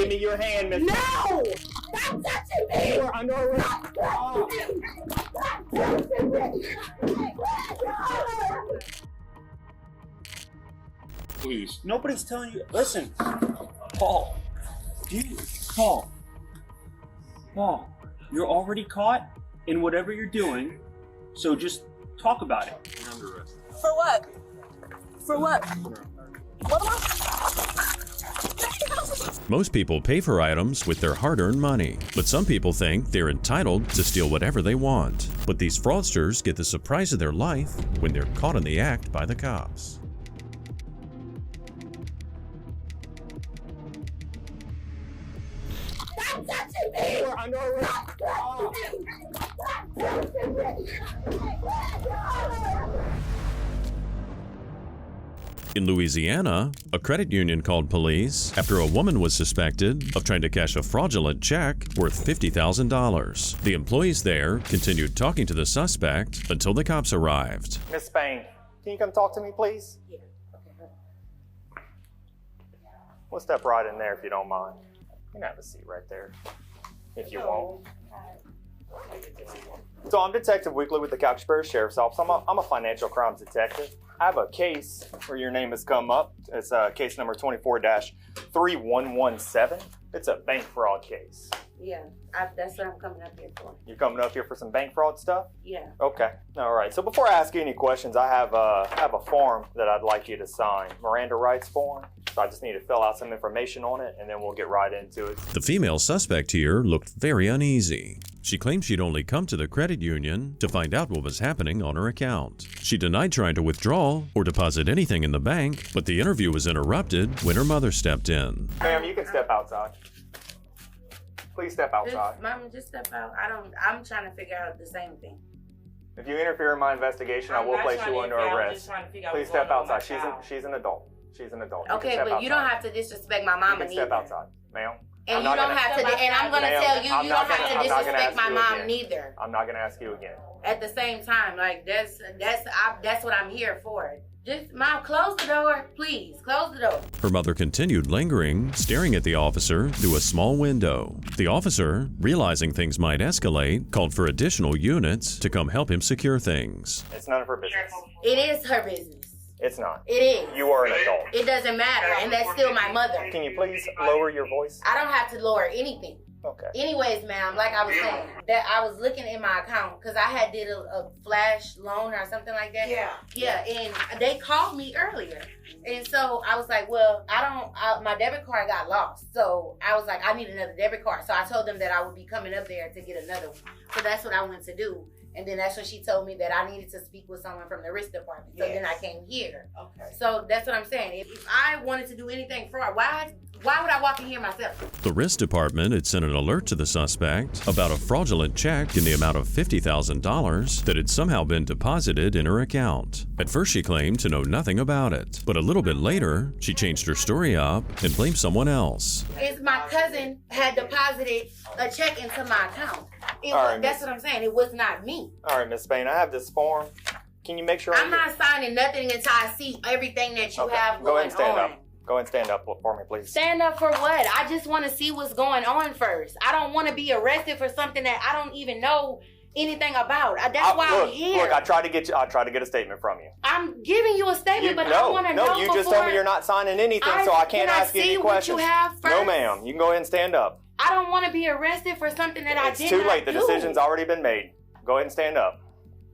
Give me your hand, Miss. No! Stop touching me! You are under arrest. Stop touching me! Please. Nobody's telling you. Listen, Paul. Paul, you're already caught in whatever you're doing, so just talk about it. You're under arrest. For what? For what? What am I? Most people pay for items with their hard-earned money, but some people think they're entitled to steal whatever they want. But these fraudsters get the surprise of their life when they're caught in the act by the cops. Stop touching me! You are under arrest. Stop touching me! In Louisiana, a credit union called police after a woman was suspected of trying to cash a fraudulent check worth $50,000. The employees there continued talking to the suspect until the cops arrived. Miss Spain, can you come talk to me, please? Yeah. We'll step right in there if you don't mind. You can have a seat right there, if you want. So I'm Detective Weekly with the Cowsbury Sheriff's Office. I'm a financial crimes detective. I have a case where your name has come up. It's case number 24-3117. It's a bank fraud case. Yeah, that's what I'm coming up here for. You're coming up here for some bank fraud stuff? Yeah. Okay. All right. So before I ask you any questions, I have a form that I'd like you to sign. Miranda rights form. So I just need to fill out some information on it, and then we'll get right into it. The female suspect here looked very uneasy. She claimed she'd only come to the credit union to find out what was happening on her account. She denied trying to withdraw or deposit anything in the bank, but the interview was interrupted when her mother stepped in. Ma'am, you can step outside. Please step outside. Mama, just step out. I'm trying to figure out the same thing. If you interfere in my investigation, I will place you under arrest. Please step outside. She's an adult. She's an adult. Okay, but you don't have to disrespect my mama neither. Step outside, ma'am. And you don't have to, and I'm going to tell you, you don't have to disrespect my mom neither. I'm not going to ask you again. At the same time, like that's what I'm here for. Just, Mom, close the door, please. Close the door. Her mother continued lingering, staring at the officer through a small window. The officer, realizing things might escalate, called for additional units to come help him secure things. It's none of her business. It is her business. It's not. It is. You are an adult. It doesn't matter, and that's still my mother. Can you please lower your voice? I don't have to lower anything. Okay. Anyways, ma'am, like I was saying, that I was looking in my account because I had did a flash loan or something like that. Yeah, and they called me earlier. And so I was like, well, my debit card got lost. So I was like, I need another debit card. So I told them that I would be coming up there to get another one. So that's what I went to do. And then that's when she told me that I needed to speak with someone from the risk department. So then I came here. Okay. So that's what I'm saying. If I wanted to do anything fraud, why would I walk in here myself? The risk department had sent an alert to the suspect about a fraudulent check in the amount of $50,000 that had somehow been deposited in her account. At first she claimed to know nothing about it, but a little bit later, she changed her story up and blamed someone else. It's my cousin had deposited a check into my account. That's what I'm saying. It was not me. All right, Miss Spain, I have this form. Can you make sure I'm not signing nothing until I see everything that you have Go going ahead and stand on. up. Go ahead and stand up for me, please. Stand up for what? I just want to see what's going on first. I don't want to be arrested for something that I don't even know anything about. That's why I'm here. Look, I tried to get a statement from you. I'm giving you a statement, I want to know No, you just told me you're not signing anything, so I can't ask you any questions. What you have first? No, ma'am. You can go ahead and stand up. I don't want to be arrested for something that I did not do. It's too late. The decision's already been made. Go ahead and stand up.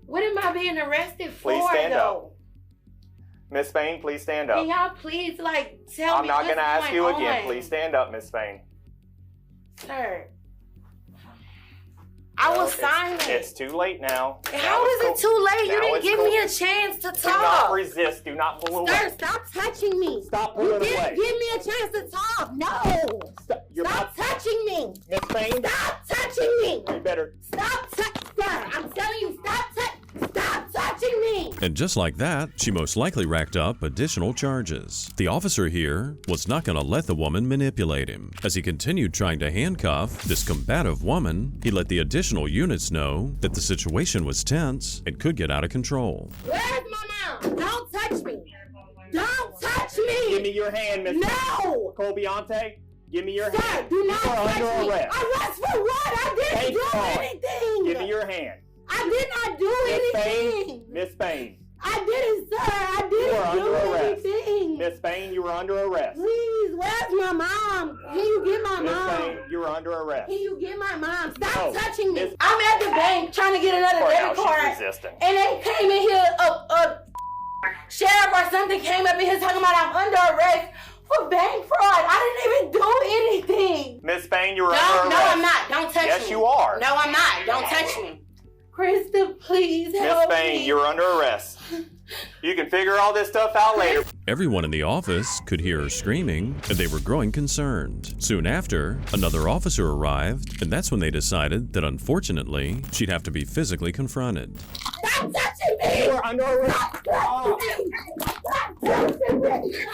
What am I being arrested for, Please stand though? up. Miss Spain, please stand up. Can y'all please, tell me I'm not going to ask you on? again. Please stand up, Miss Spain. Sir. I was silent. It's too late now. How is it too late? You didn't give me a chance to talk. Do not resist. Do not pull away. Sir, stop touching me. Stop pulling away. You didn't give me a chance to talk. No. Stop touching me. Miss Spain. Stop touching me. You better. Stop touching. Sir, I'm telling you, stop touching me. And just like that, she most likely racked up additional charges. The officer here was not going to let the woman manipulate him. As he continued trying to handcuff this combative woman, he let the additional units know that the situation was tense and could get out of control. Where's my mom? Don't touch me. Don't touch me. Give me your hand, Miss. No. Colbiante. Give me your Sir, hand. do not You are touch under me. arrest. Arrest for what? I didn't Thank do God. anything. Give me your hand. I did not do Miss anything. Payne. Miss Payne. I didn't, sir. I You are didn't under do arrest. anything. Miss Payne, you are under arrest. Please, where's my mom? Can you get my Miss mom? Payne, you are under arrest. Can you get my mom? Stop No. touching me. Miss- I'm at the bank trying to get another Right now, debit card. she's resisting. And they came in here, a sheriff or something came up in here talking about I'm under arrest for bank fraud. I didn't even do anything. Miss Payne, you are No, under no, arrest. I'm not. Don't touch me. Yes, you are. No, I'm not. Don't touch me. Krista, please Miss help Payne, me. you're under arrest. You can figure all this stuff out later. Everyone in the office could hear her screaming, and they were growing concerned. Soon after, another officer arrived, and that's when they decided that unfortunately, she'd have to be physically confronted. Stop touching me. You are under arrest. Stop touching me.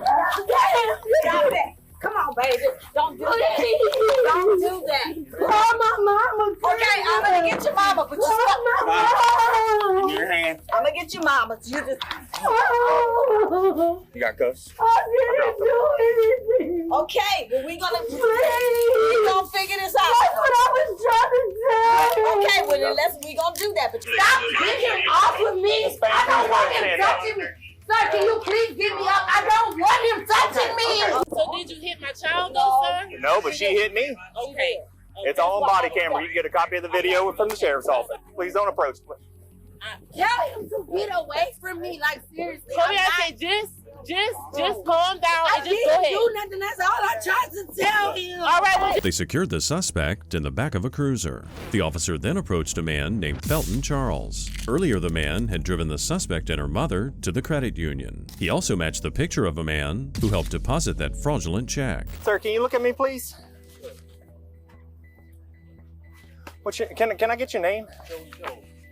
Stop it. Come on, baby. Don't do that. Don't do that. Call my mama. Okay, I'm gonna get your mama, but you Call stop. my Give me mama. your hand. I'm gonna get your mama. You just You got cuffs? I didn't do anything. okay. Well, we gonna Please. figure this That's out. what I was trying to say. Okay, well then we gonna do that. But you Stop getting off of me. Miss Payne, I don't please want him stand up. touching me. Sir, can you please get me up? I don't want him touching me. So did you hit my child though, sir? No, but she hit me. Okay. It's all on body camera. You can get a copy of the video from the sheriff's office. Please don't approach. Tell him to get away from me. Like, seriously. So I'm I not- say just calm down I and just go didn't ahead. do nothing. That's all I tried to tell him. All right, well, They secured the suspect in the back of a cruiser. The officer then approached a man named Felton Charles. Earlier, the man had driven the suspect and her mother to the credit union. He also matched the picture of a man who helped deposit that fraudulent check. Sir, can you look at me, please? What's your, can I get your name?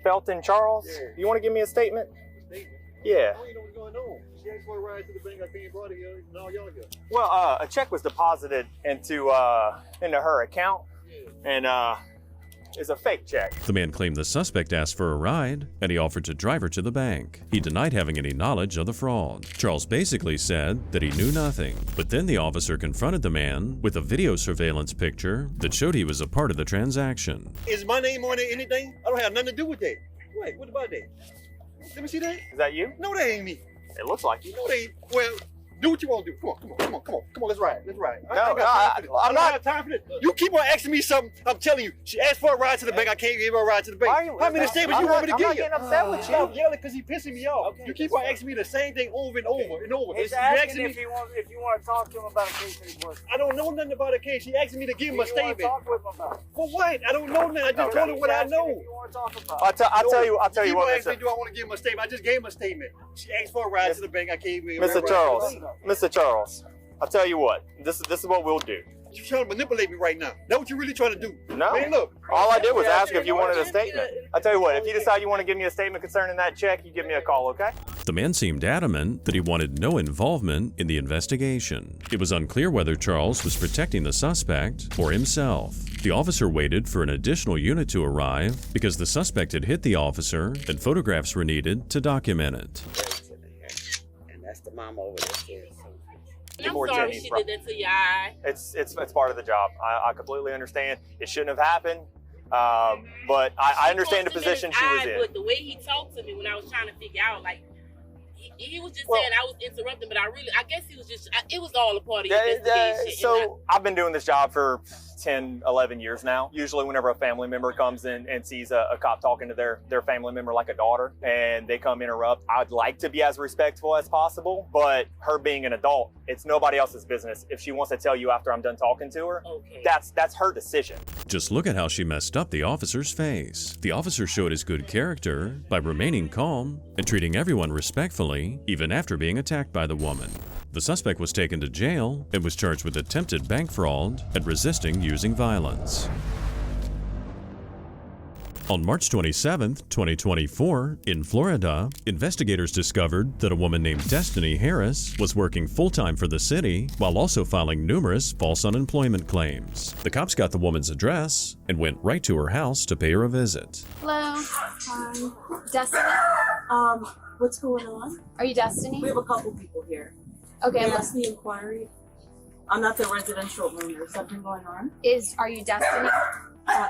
Felton Charles? You want to give me a statement? Yeah. I don't even know what's going on. She asked for a ride to the bank. I came brought it here. Now y'all here. Well, a check was deposited into her account, and it's a fake check. The man claimed the suspect asked for a ride, and he offered to drive her to the bank. He denied having any knowledge of the fraud. Charles basically said that he knew nothing, but then the officer confronted the man with a video surveillance picture that showed he was a part of the transaction. Is my name on it? Anything? I don't have nothing to do with that. Wait, what about that? Let me see that. Is that you? No, that ain't me. It looks like you. No, that ain't. Well, do what you want to do. Come on. Let's ride. No, I don't have time for this. You keep on asking me something. I'm telling you. She asked for a ride to the bank. I can't give her a ride to the bank. How many statements you want me to give you? I'm not getting upset with you. Stop yelling because he's pissing me off. You keep on asking me the same thing over and over and over. He's You're asking me. if you want to talk to him about a case that he's working. I don't know nothing about a case. She asked me to give him a statement. Talk with him about. For what? I don't know nothing. I just told her what I know. I'll tell you what, Keep on asking Mr. me, do I want to give him a statement? I just gave him a statement. She asked for a ride to the bank. I can't even. Mr. Charles, I'll tell you what. This is what we'll do. You're trying to manipulate me right now. That's what you're really trying to do. No. Man, look. All I did was ask if you wanted a statement. I'll tell you what. If you decide you want to give me a statement concerning that check, you give me a call, okay? The man seemed adamant that he wanted no involvement in the investigation. It was unclear whether Charles was protecting the suspect or himself. The officer waited for an additional unit to arrive because the suspect had hit the officer and photographs were needed to document it. And that's the mama over there. I'm sorry she did that to your eye. It's part of the job. I completely understand. It shouldn't have happened. But I understand the position she was in. But the way he talked to me when I was trying to figure out, like, he was just Well, saying I was interrupting, but I guess he was just, it was all a part of the investigation. So I've been doing this job for 10, 11 years now. Usually whenever a family member comes in and sees a cop talking to their family member like a daughter and they come interrupt, I'd like to be as respectful as possible, but her being an adult, it's nobody else's business. If she wants to tell you after I'm done talking to her, Okay. that's her decision. Just look at how she messed up the officer's face. The officer showed his good character by remaining calm and treating everyone respectfully, even after being attacked by the woman. The suspect was taken to jail and was charged with attempted bank fraud and resisting using violence. On March 27, 2024, in Florida, investigators discovered that a woman named Destiny Harris was working full-time for the city while also filing numerous false unemployment claims. The cops got the woman's address and went right to her house to pay her a visit. Hello, Destiny. What's going on? Are you Destiny? We have a couple people here. Okay. That's the inquiry. I'm not the residential owner. Is something going on? Are you Destiny?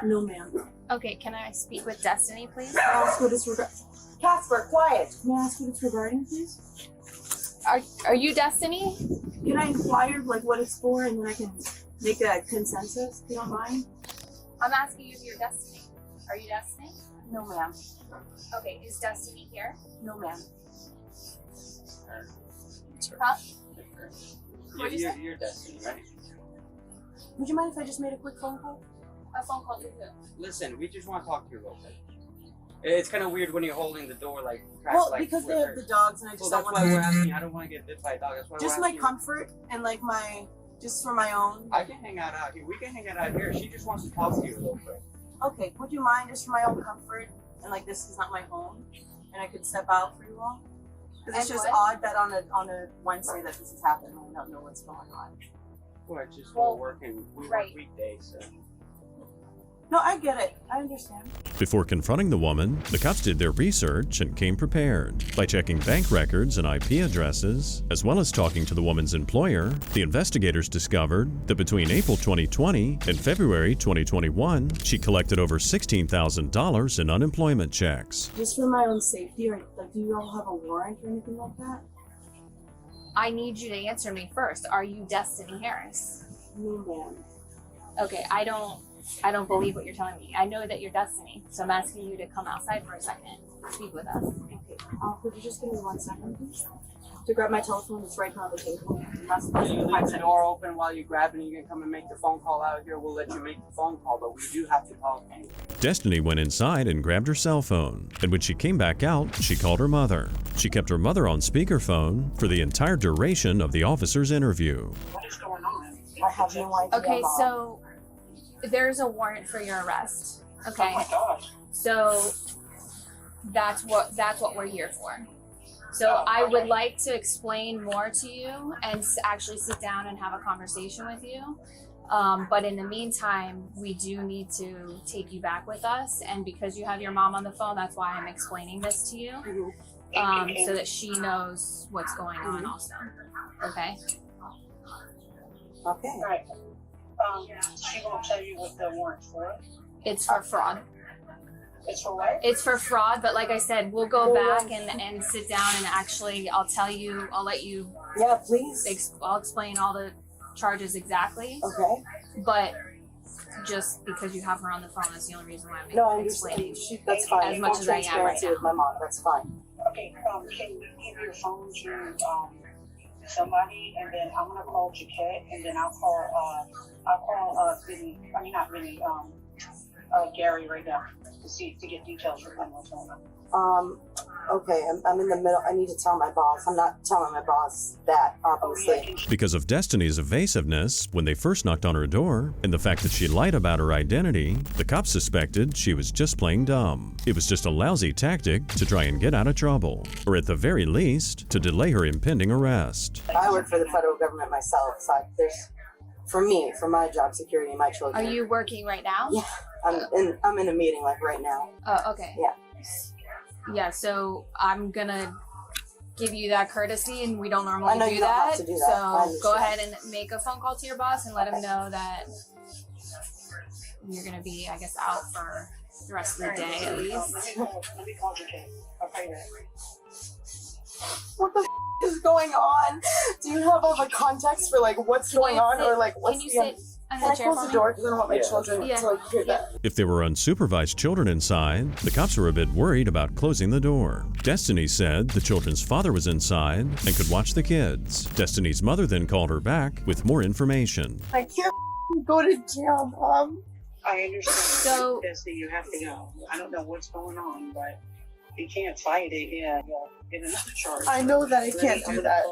No, ma'am. Okay, can I speak with Destiny, please? Can I ask what it's regarding? Casper, quiet. Can I ask what it's regarding, please? Are you Destiny? Can I inquire like what it's for, and then I can make a consensus? If you don't mind. I'm asking you if you're Destiny. Are you Destiny? No, ma'am. Okay, is Destiny here? No, ma'am. Huh? You're Destiny, right? Would you mind if I just made a quick phone call? A phone call to who? Listen, we just want to talk to you real quick. It's kind of weird when you're holding the door like. Well, because they have the dogs, and I just well, don't that's want why we're to. asking. I don't want to get bit by a dog. That's why Just we're my asking. comfort and like just for my own. I can hang out here. We can hang out here. She just wants to talk to you real quick. Okay, would you mind just for my own comfort, and like this is not my home, and I could step out for you all? Because it's And just what? odd that on a Wednesday that this is happening. I don't know what's going on. Well, it's just Well, we're working. We right. work weekdays, so. No, I get it. I understand. Before confronting the woman, the cops did their research and came prepared. By checking bank records and IP addresses, as well as talking to the woman's employer, the investigators discovered that between April 2020 and February 2021, she collected over $16,000 in unemployment checks. Just for my own safety, or like, do you all have a warrant or anything like that? I need you to answer me first. Are you Destiny Harris? No, ma'am. Okay, I don't believe what you're telling me. I know that you're Destiny, so I'm asking you to come outside for a second, speak with us. Okay. Could you just give me 1 second, please? To grab my telephone, it's right on the table. That's You leave the door open while you grab it and you can come and make the phone call out here. We'll let you make the phone call, but we do have to talk anyway. Destiny went inside and grabbed her cell phone, and when she came back out, she called her mother. She kept her mother on speakerphone for the entire duration of the officer's interview. What is going on? I have no idea. Okay, Mom. so there's a warrant for your arrest. Okay. Oh my gosh. So that's what we're here for. So I would like to explain more to you and actually sit down and have a conversation with you. But in the meantime, we do need to take you back with us. And because you have your mom on the phone, that's why I'm explaining this to you. So that she knows what's going on also. Okay? Okay. Right. She won't tell you what the warrant's for. It's for fraud. It's for what? It's for fraud, but like I said, we'll go back and sit down and actually I'll let you Yeah, please. I'll explain all the charges exactly. Okay. But just because you have her on the phone, that's the only reason why I'm No, I explaining. understand. That's fine. As much Full as I am right transparency now. with my mom. That's fine. Okay, can you give your phone to somebody, and then I'm gonna call Jaquette, and then I'll call Vinny. I mean not Vinny. Gary right now to get details from him what's going on. Okay, I'm in the middle. I need to tell my boss. I'm not telling my boss that, obviously. Because of Destiny's evasiveness when they first knocked on her door, and the fact that she lied about her identity, the cops suspected she was just playing dumb. It was just a lousy tactic to try and get out of trouble, or at the very least, to delay her impending arrest. I work for the federal government myself, so for my job security and my children. Are you working right now? Yeah, I'm in a meeting like right now. Oh, okay. Yeah. Yeah, so I'm gonna give you that courtesy, and we don't normally I know do you don't that. have to do that. I So go understand. ahead and make a phone call to your boss and let him know that you're gonna be, I guess, out for the rest of the day at least. Let me call Jaquette. I'll tell you that. What the is going on? Do you have all the context for like what's going on, or like what's Can you the? sit on Can I the chair close for the me? door because I don't want my Yeah. children Yeah. to like hear that. If there were unsupervised children inside, the cops were a bit worried about closing the door. Destiny said the children's father was inside and could watch the kids. Destiny's mother then called her back with more information. I can't go to jail, Mom. I understand. So- Destiny, you have to go. I don't know what's going on, but you can't fight it. Yeah, you'll get another charge. I know that I can't do that.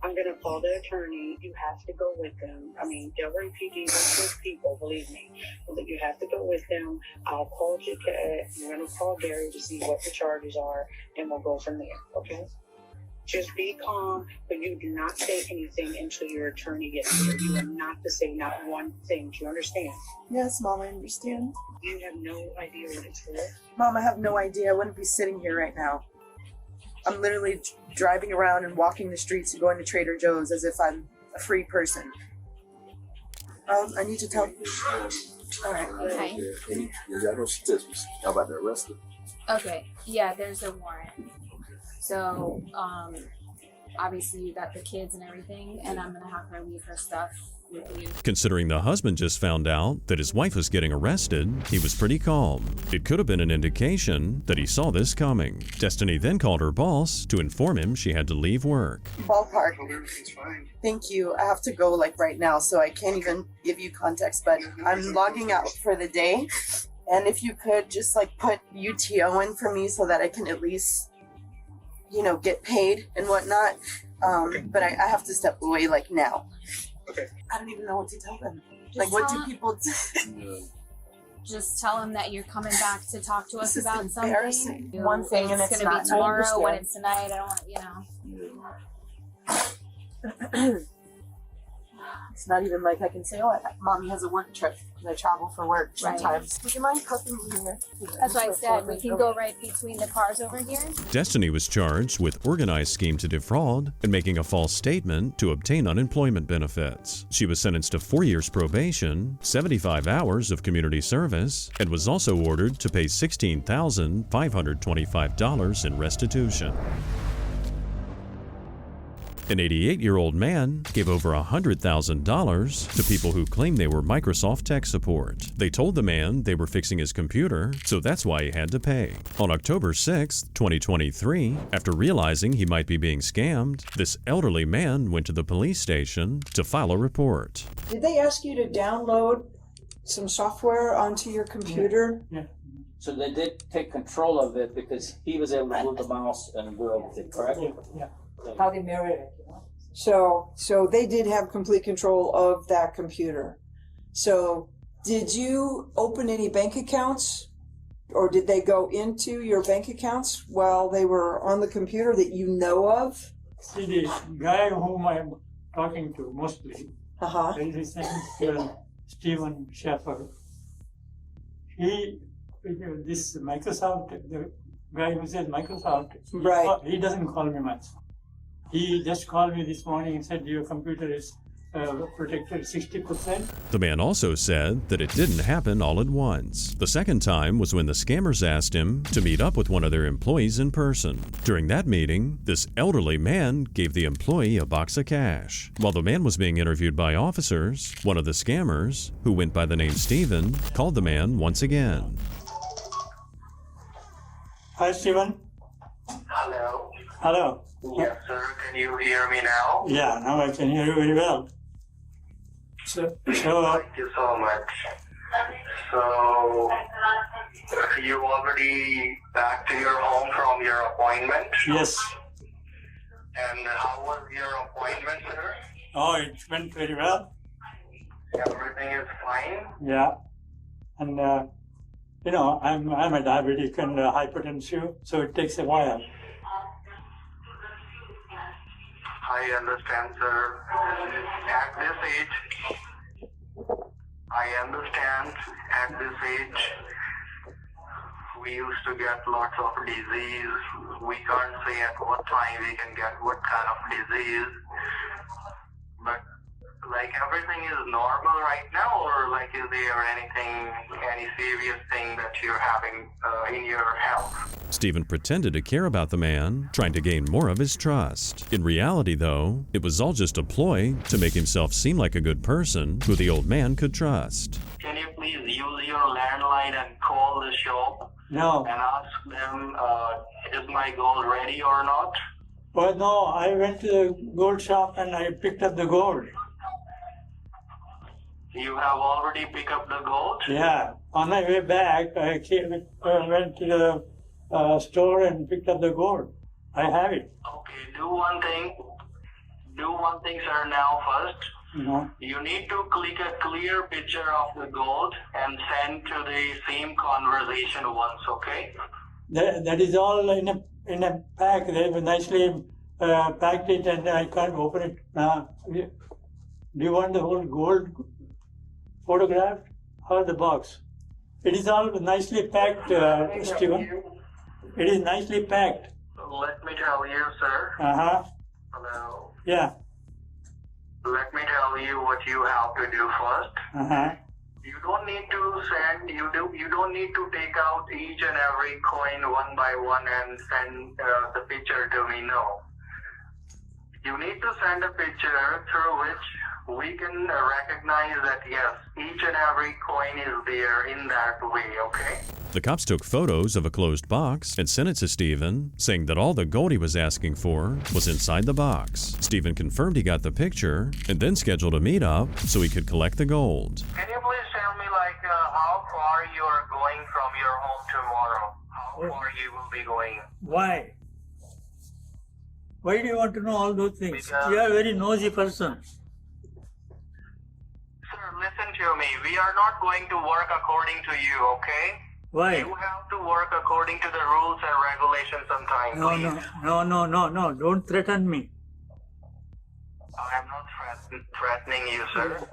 I'm gonna call the attorney. You have to go with them. I mean, Delray PD works with people, believe me. But you have to go with them. I'll call Jaquette. I'm gonna call Gary to see what the charges are, and we'll go from there. Okay? Just be calm, but you do not say anything until your attorney gets here. You are not to say not one thing. Do you understand? Yes, Mom, I understand. You have no idea what it's for. Mom, I have no idea. I wouldn't be sitting here right now. I'm literally driving around and walking the streets and going to Trader Joe's as if I'm a free person. I need to tell you. All right. Okay. Yeah, y'all know she just was about to arrest her. Okay. Yeah, there's a warrant. So, obviously you got the kids and everything, and I'm gonna have her leave her stuff with you. Considering the husband just found out that his wife was getting arrested, he was pretty calm. It could have been an indication that he saw this coming. Destiny then called her boss to inform him she had to leave work. Ballpark. Thank you. I have to go like right now, so I can't even give you context, but I'm logging out for the day. And if you could just like put UTO in for me so that I can at least, get paid and whatnot. But I have to step away like now. Okay. I don't even know what to tell them. Just Like, what tell do them- people Just tell him that you're coming back to talk to us This is about embarrassing. something. One thing and it's gonna not. be I tomorrow when understand. it's tonight. I don't, It's not even like I can say, oh, Mommy has a work trip because I travel for work Right. sometimes. Would you mind cuffing me here? That's why I said we can go right between the cars over here. Destiny was charged with organized scheme to defraud and making a false statement to obtain unemployment benefits. She was sentenced to 4 years probation, 75 hours of community service, and was also ordered to pay $16,525 in restitution. An 88-year-old man gave over $100,000 to people who claimed they were Microsoft tech support. They told the man they were fixing his computer, so that's why he had to pay. On October 6, 2023, after realizing he might be being scammed, this elderly man went to the police station to file a report. Did they ask you to download some software onto your computer? Yeah. So they did take control of it because he was able to move the mouse and do everything, correct? Yeah. How they married it. So they did have complete control of that computer. So did you open any bank accounts, or did they go into your bank accounts while they were on the computer that you know of? See, the guy whom I'm talking to mostly, his name is Stephen Sheffer. This Microsoft, the guy who says Microsoft, Right. He doesn't call me much. He just called me this morning and said your computer is protected 60%. The man also said that it didn't happen all at once. The second time was when the scammers asked him to meet up with one of their employees in person. During that meeting, this elderly man gave the employee a box of cash. While the man was being interviewed by officers, one of the scammers, who went by the name Stephen, called the man once again. Hi, Stephen. Hello. Hello. Yes, sir. Can you hear me now? Yeah, now I can hear you very well. So Thank you so much. So, you already back to your home from your appointment? yes. And how was your appointment, sir? Oh, it went very well. Everything is fine? Yeah. And, I'm a diabetic and hypertensive, so it takes a while. I understand, sir. At this age, we used to get lots of disease. We can't say at what time we can get what kind of disease. But like everything is normal right now, or like is there any serious thing that you're having in your health? Stephen pretended to care about the man, trying to gain more of his trust. In reality, though, it was all just a ploy to make himself seem like a good person who the old man could trust. Can you please use your landline and call the shop? No. And ask them, is my gold ready or not? Well, no, I went to the gold shop and I picked up the gold. You have already picked up the gold? Yeah. On my way back, I went to the store and picked up the gold. I have it. Okay, do one thing, sir, now first. No. You need to click a clear picture of the gold and send to the same conversation once, okay? That is all in a pack. They were nicely packed it and I can't open it now. Do you want the whole gold photographed or the box? It is all nicely packed, Stephen. It is nicely packed. Let me tell you, sir. Uh-huh. Hello. Yeah. Let me tell you what you have to do first. Uh-huh. You don't need to send. You don't need to take out each and every coin one by one and send the picture to me. No. You need to send a picture through which we can recognize that yes, each and every coin is there in that way. Okay. The cops took photos of a closed box and sent it to Stephen, saying that all the gold he was asking for was inside the box. Stephen confirmed he got the picture and then scheduled a meetup so he could collect the gold. Can you please tell me how far you are going from your home tomorrow? How far you will be going? Why? Why do you want to know all those things? You are a very nosy person. Sir, listen to me. We are not going to work according to you, okay? Why? You have to work according to the rules and regulations sometimes. No. Don't threaten me. I am not threatening you, sir.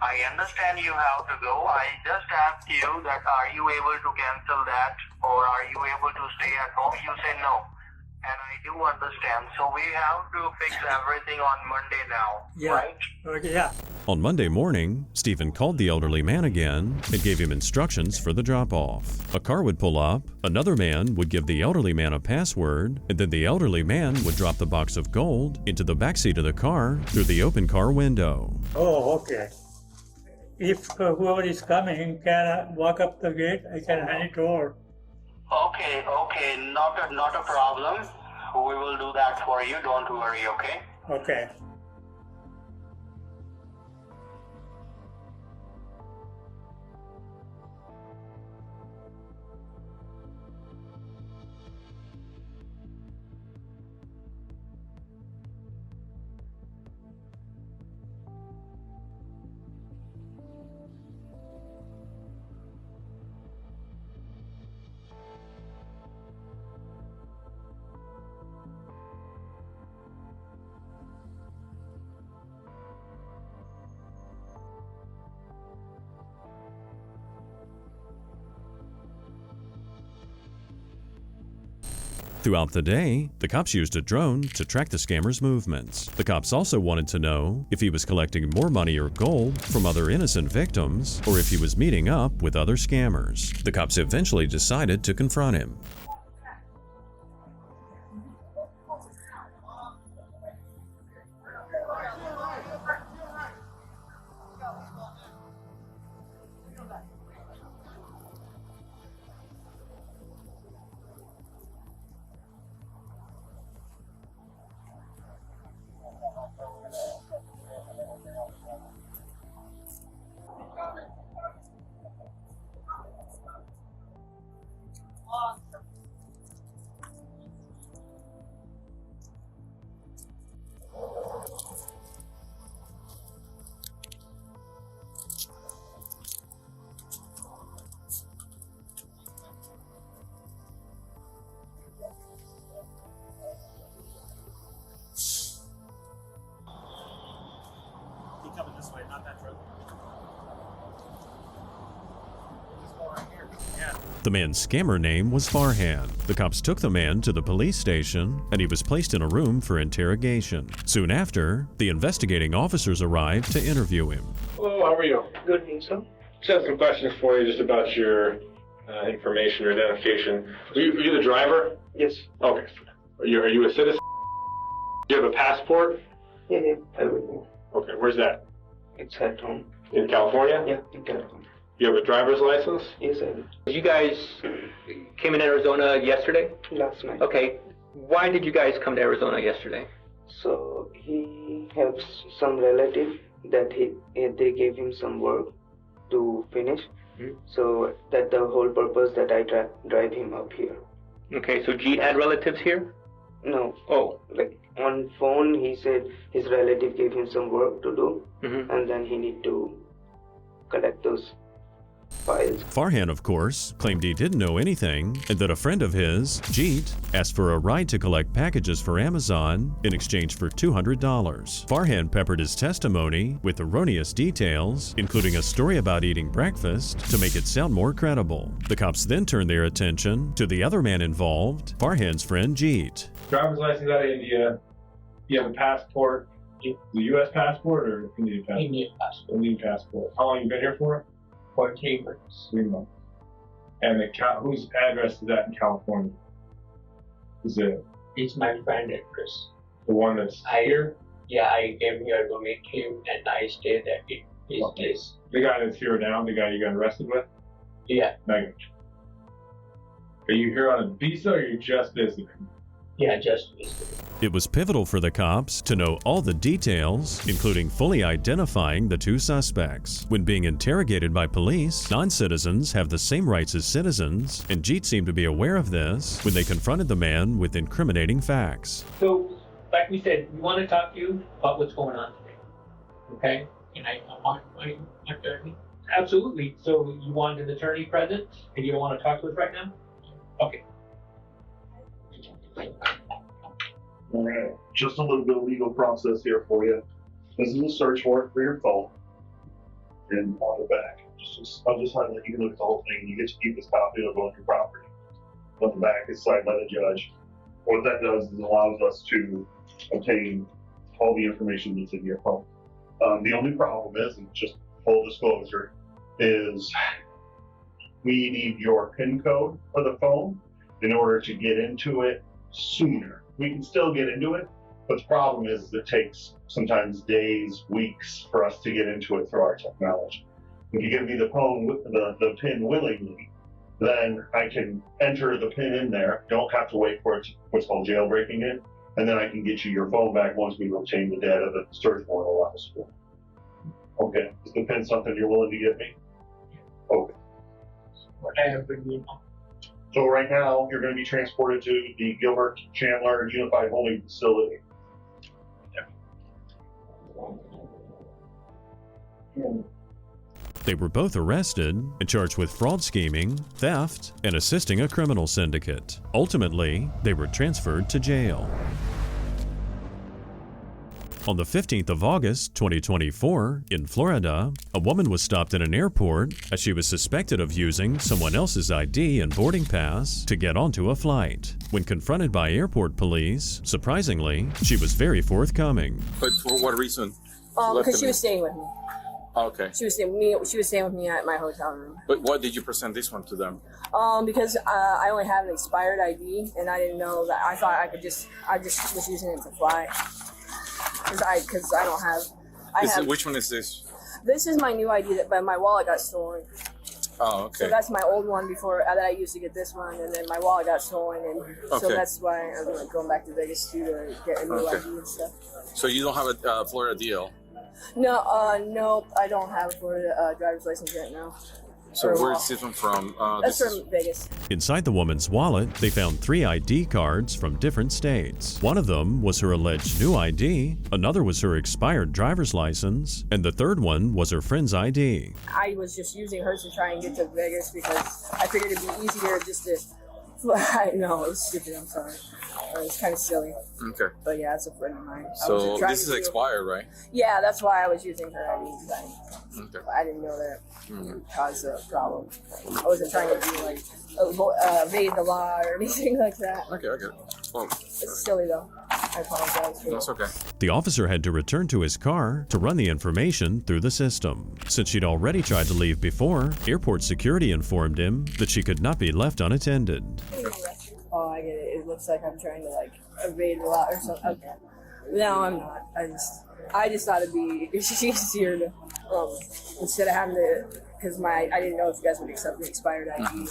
I understand you have to go. I just asked you that are you able to cancel that or are you able to stay at home? You say no. And I do understand. So we have to fix everything on Monday now, right? Okay, yeah. On Monday morning, Stephen called the elderly man again and gave him instructions for the drop-off. A car would pull up, another man would give the elderly man a password, and then the elderly man would drop the box of gold into the backseat of the car through the open car window. Oh, okay. If whoever is coming can walk up the gate, I can hand it over. Okay, not a problem. We will do that for you. Don't worry, okay? Okay. Throughout the day, the cops used a drone to track the scammer's movements. The cops also wanted to know if he was collecting more money or gold from other innocent victims, or if he was meeting up with other scammers. The cops eventually decided to confront him. Coming this way, not that road. The man's scammer name was Farhan. The cops took the man to the police station, and he was placed in a room for interrogation. Soon after, the investigating officers arrived to interview him. Hello, how are you? Good, sir. Just have some questions for you just about your information or identification. Are you the driver? Yes. Okay. Are you a citizen? Do you have a passport? Yeah, everything. Okay, where's that? It's at home. In California? Yeah, in California. You have a driver's license? Yes, I do. You guys came in Arizona yesterday? Last night. Okay. Why did you guys come to Arizona yesterday? So he helps some relative that they gave him some work to finish. Mm-hmm. So that's the whole purpose that I drive him up here. Okay, so G had relatives here? No. Oh. Like on phone he said his relative gave him some work to do, mm-hmm. and then he need to collect those. Farhan, of course, claimed he didn't know anything and that a friend of his, Jeet, asked for a ride to collect packages for Amazon in exchange for $200. Farhan peppered his testimony with erroneous details, including a story about eating breakfast, to make it sound more credible. The cops then turned their attention to the other man involved, Farhan's friend Jeet. Driver's license out of India. You have a passport. The U.S. passport or Indian passport? Indian passport. Indian passport. How long you been here for? For 3 months. 3 months. And whose address is that in California? Is it It's my friend address. the one that's here? Yeah, I came here to meet him and I stayed at his place. The guy that's here now, the guy you got arrested with? Yeah. Are you here on a visa or are you just visiting? Yeah, just visiting. It was pivotal for the cops to know all the details, including fully identifying the two suspects. When being interrogated by police, non-citizens have the same rights as citizens, and Jeet seemed to be aware of this when they confronted the man with incriminating facts. So, like we said, we want to talk to you about what's going on today. Okay? And I want my attorney. Absolutely. So you want an attorney present and you don't want to talk to us right now? Okay. All right, just a little bit of legal process here for you. This is a search warrant for your phone. And on the back, I'll just highlight, you can look at the whole thing, you get to keep this copy of your property. On the back is signed by the judge. What that does is allows us to obtain all the information that's in your phone. The only problem is, and just full disclosure, is we need your PIN code for the phone in order to get into it sooner. We can still get into it, but the problem is it takes sometimes days, weeks for us to get into it through our technology. If you give me the phone with the PIN willingly, then I can enter the PIN in there, don't have to wait for it to, what's called jailbreaking it, and then I can get you your phone back once we've obtained the data that the search warrant allows for. Okay, is the PIN something you're willing to give me? Okay. What I have been doing. So right now, you're going to be transported to the Gilbert Chandler Unified Holding Facility. They were both arrested and charged with fraud scheming, theft, and assisting a criminal syndicate. Ultimately, they were transferred to jail. On the 15th of August, 2024, in Florida, a woman was stopped in an airport as she was suspected of using someone else's ID and boarding pass to get onto a flight. When confronted by airport police, surprisingly, she was very forthcoming. But for what reason? Because she was staying with me. Okay. She was staying with me at my hotel room. But why did you present this one to them? Because I only have an expired ID, and I didn't know that. I thought I just was using it to fly. Because I don't have. Which one is this? This is my new ID, but my wallet got stolen. Oh, okay. So that's my old one before that I used to get this one, and then my wallet got stolen, and so that's why I'm going back to Vegas too to get a new ID and stuff. So you don't have a Florida deal? No, nope, I don't have a Florida driver's license right now. So where is this one from? That's from Vegas. Inside the woman's wallet, they found 3 ID cards from different states. One of them was her alleged new ID, another was her expired driver's license, and the third one was her friend's ID. I was just using hers to try and get to Vegas because I figured it'd be easier just to fly. No, it was stupid, I'm sorry. It's kind of silly. Okay. But yeah, it's a friend of mine. So this is expired, right? Yeah, that's why I was using her ID. Okay. I didn't know that would cause a problem. I wasn't trying to do like evade the law or anything like that. Okay, I get it. Well, it's silly though. I apologize for that's that. okay. The officer had to return to his car to run the information through the system. Since she'd already tried to leave before, airport security informed him that she could not be left unattended. Oh, I get it. It looks like I'm trying to like evade the law or something. Okay. No, I'm not. I just thought it'd be easier to instead of having to, because I didn't know if you guys would accept the expired ID.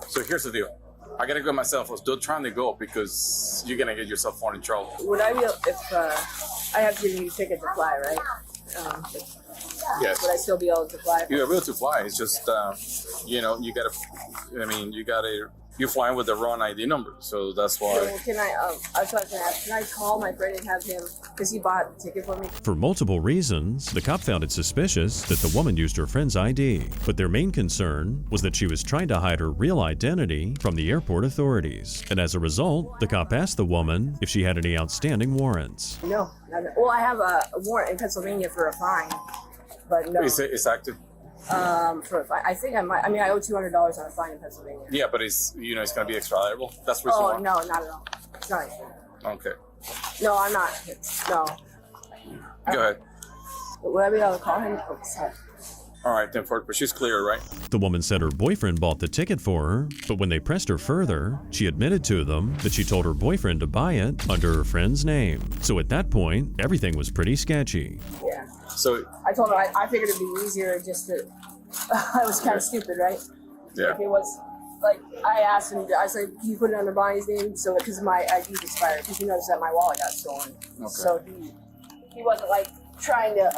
So here's the deal. I gotta go myself. I was still trying to go because you're gonna get yourself in trouble. Would I be if I have to give you a ticket to fly, right? Yes. Would I still be able to fly? You're able to fly. It's just, you gotta you're flying with the wrong ID number, so that's why. Well, can I? I was about to ask. Can I call my friend and have him? Because he bought the ticket for me. For multiple reasons, the cop found it suspicious that the woman used her friend's ID, but their main concern was that she was trying to hide her real identity from the airport authorities. And as a result, the cop asked the woman if she had any outstanding warrants. No. Well, I have a warrant in Pennsylvania for a fine, but no. It's active. For a fine. I think I might. I mean, I owe $200 on a fine in Pennsylvania. Yeah, but it's going to be extra liable. That's the reason Oh why. no, not at all. It's not. Okay. No, I'm not. No. Go ahead. Would I be able to call him? Oh, sorry. All right, then, but she's clear, right? The woman said her boyfriend bought the ticket for her, but when they pressed her further, she admitted to them that she told her boyfriend to buy it under her friend's name. So at that point, everything was pretty sketchy. Yeah. So I told him I figured it'd be easier just to. I was kind of stupid, right? Yeah. If it was like I asked him, I said, "Can you put it under Bonnie's name?" So because my ID's expired, because you noticed that my wallet got stolen. Okay. So he wasn't like trying to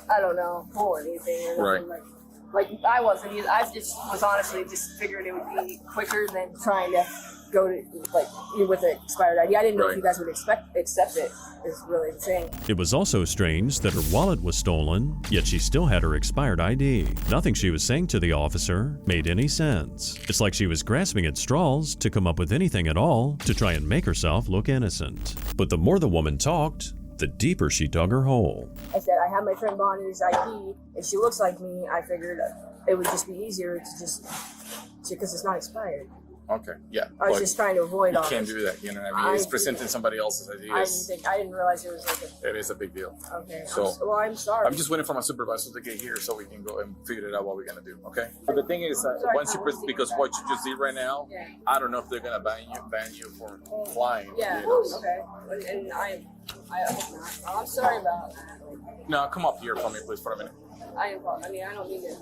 I don't know, pull anything or nothing. Right. Like I wasn't either. I just was honestly just figured it would be quicker than trying to go to like with an expired ID. I didn't know if you guys would accept it. Is really the thing. It was also strange that her wallet was stolen, yet she still had her expired ID. Nothing she was saying to the officer made any sense. It's like she was grasping at straws to come up with anything at all to try and make herself look innocent. But the more the woman talked, the deeper she dug her hole. I said, I have my friend Bonnie's ID. If she looks like me, I figured it would just be easier to just, because it's not expired. Okay, yeah. I was just trying to avoid all You can't this. do that, you know what I mean? It's presenting somebody else's ideas. I didn't realize it was like It is a big deal. okay. So, I'm sorry. I'm just waiting for my supervisor to get here so we can go and figure it out what we're gonna do. Okay. But the thing is, once you because what you just did right now, I don't know if they're gonna ban you for flying. Yeah. You know? Okay. And I hope not. I'm sorry about that. No, come up here for me, please, for a minute. I mean, I don't mean it.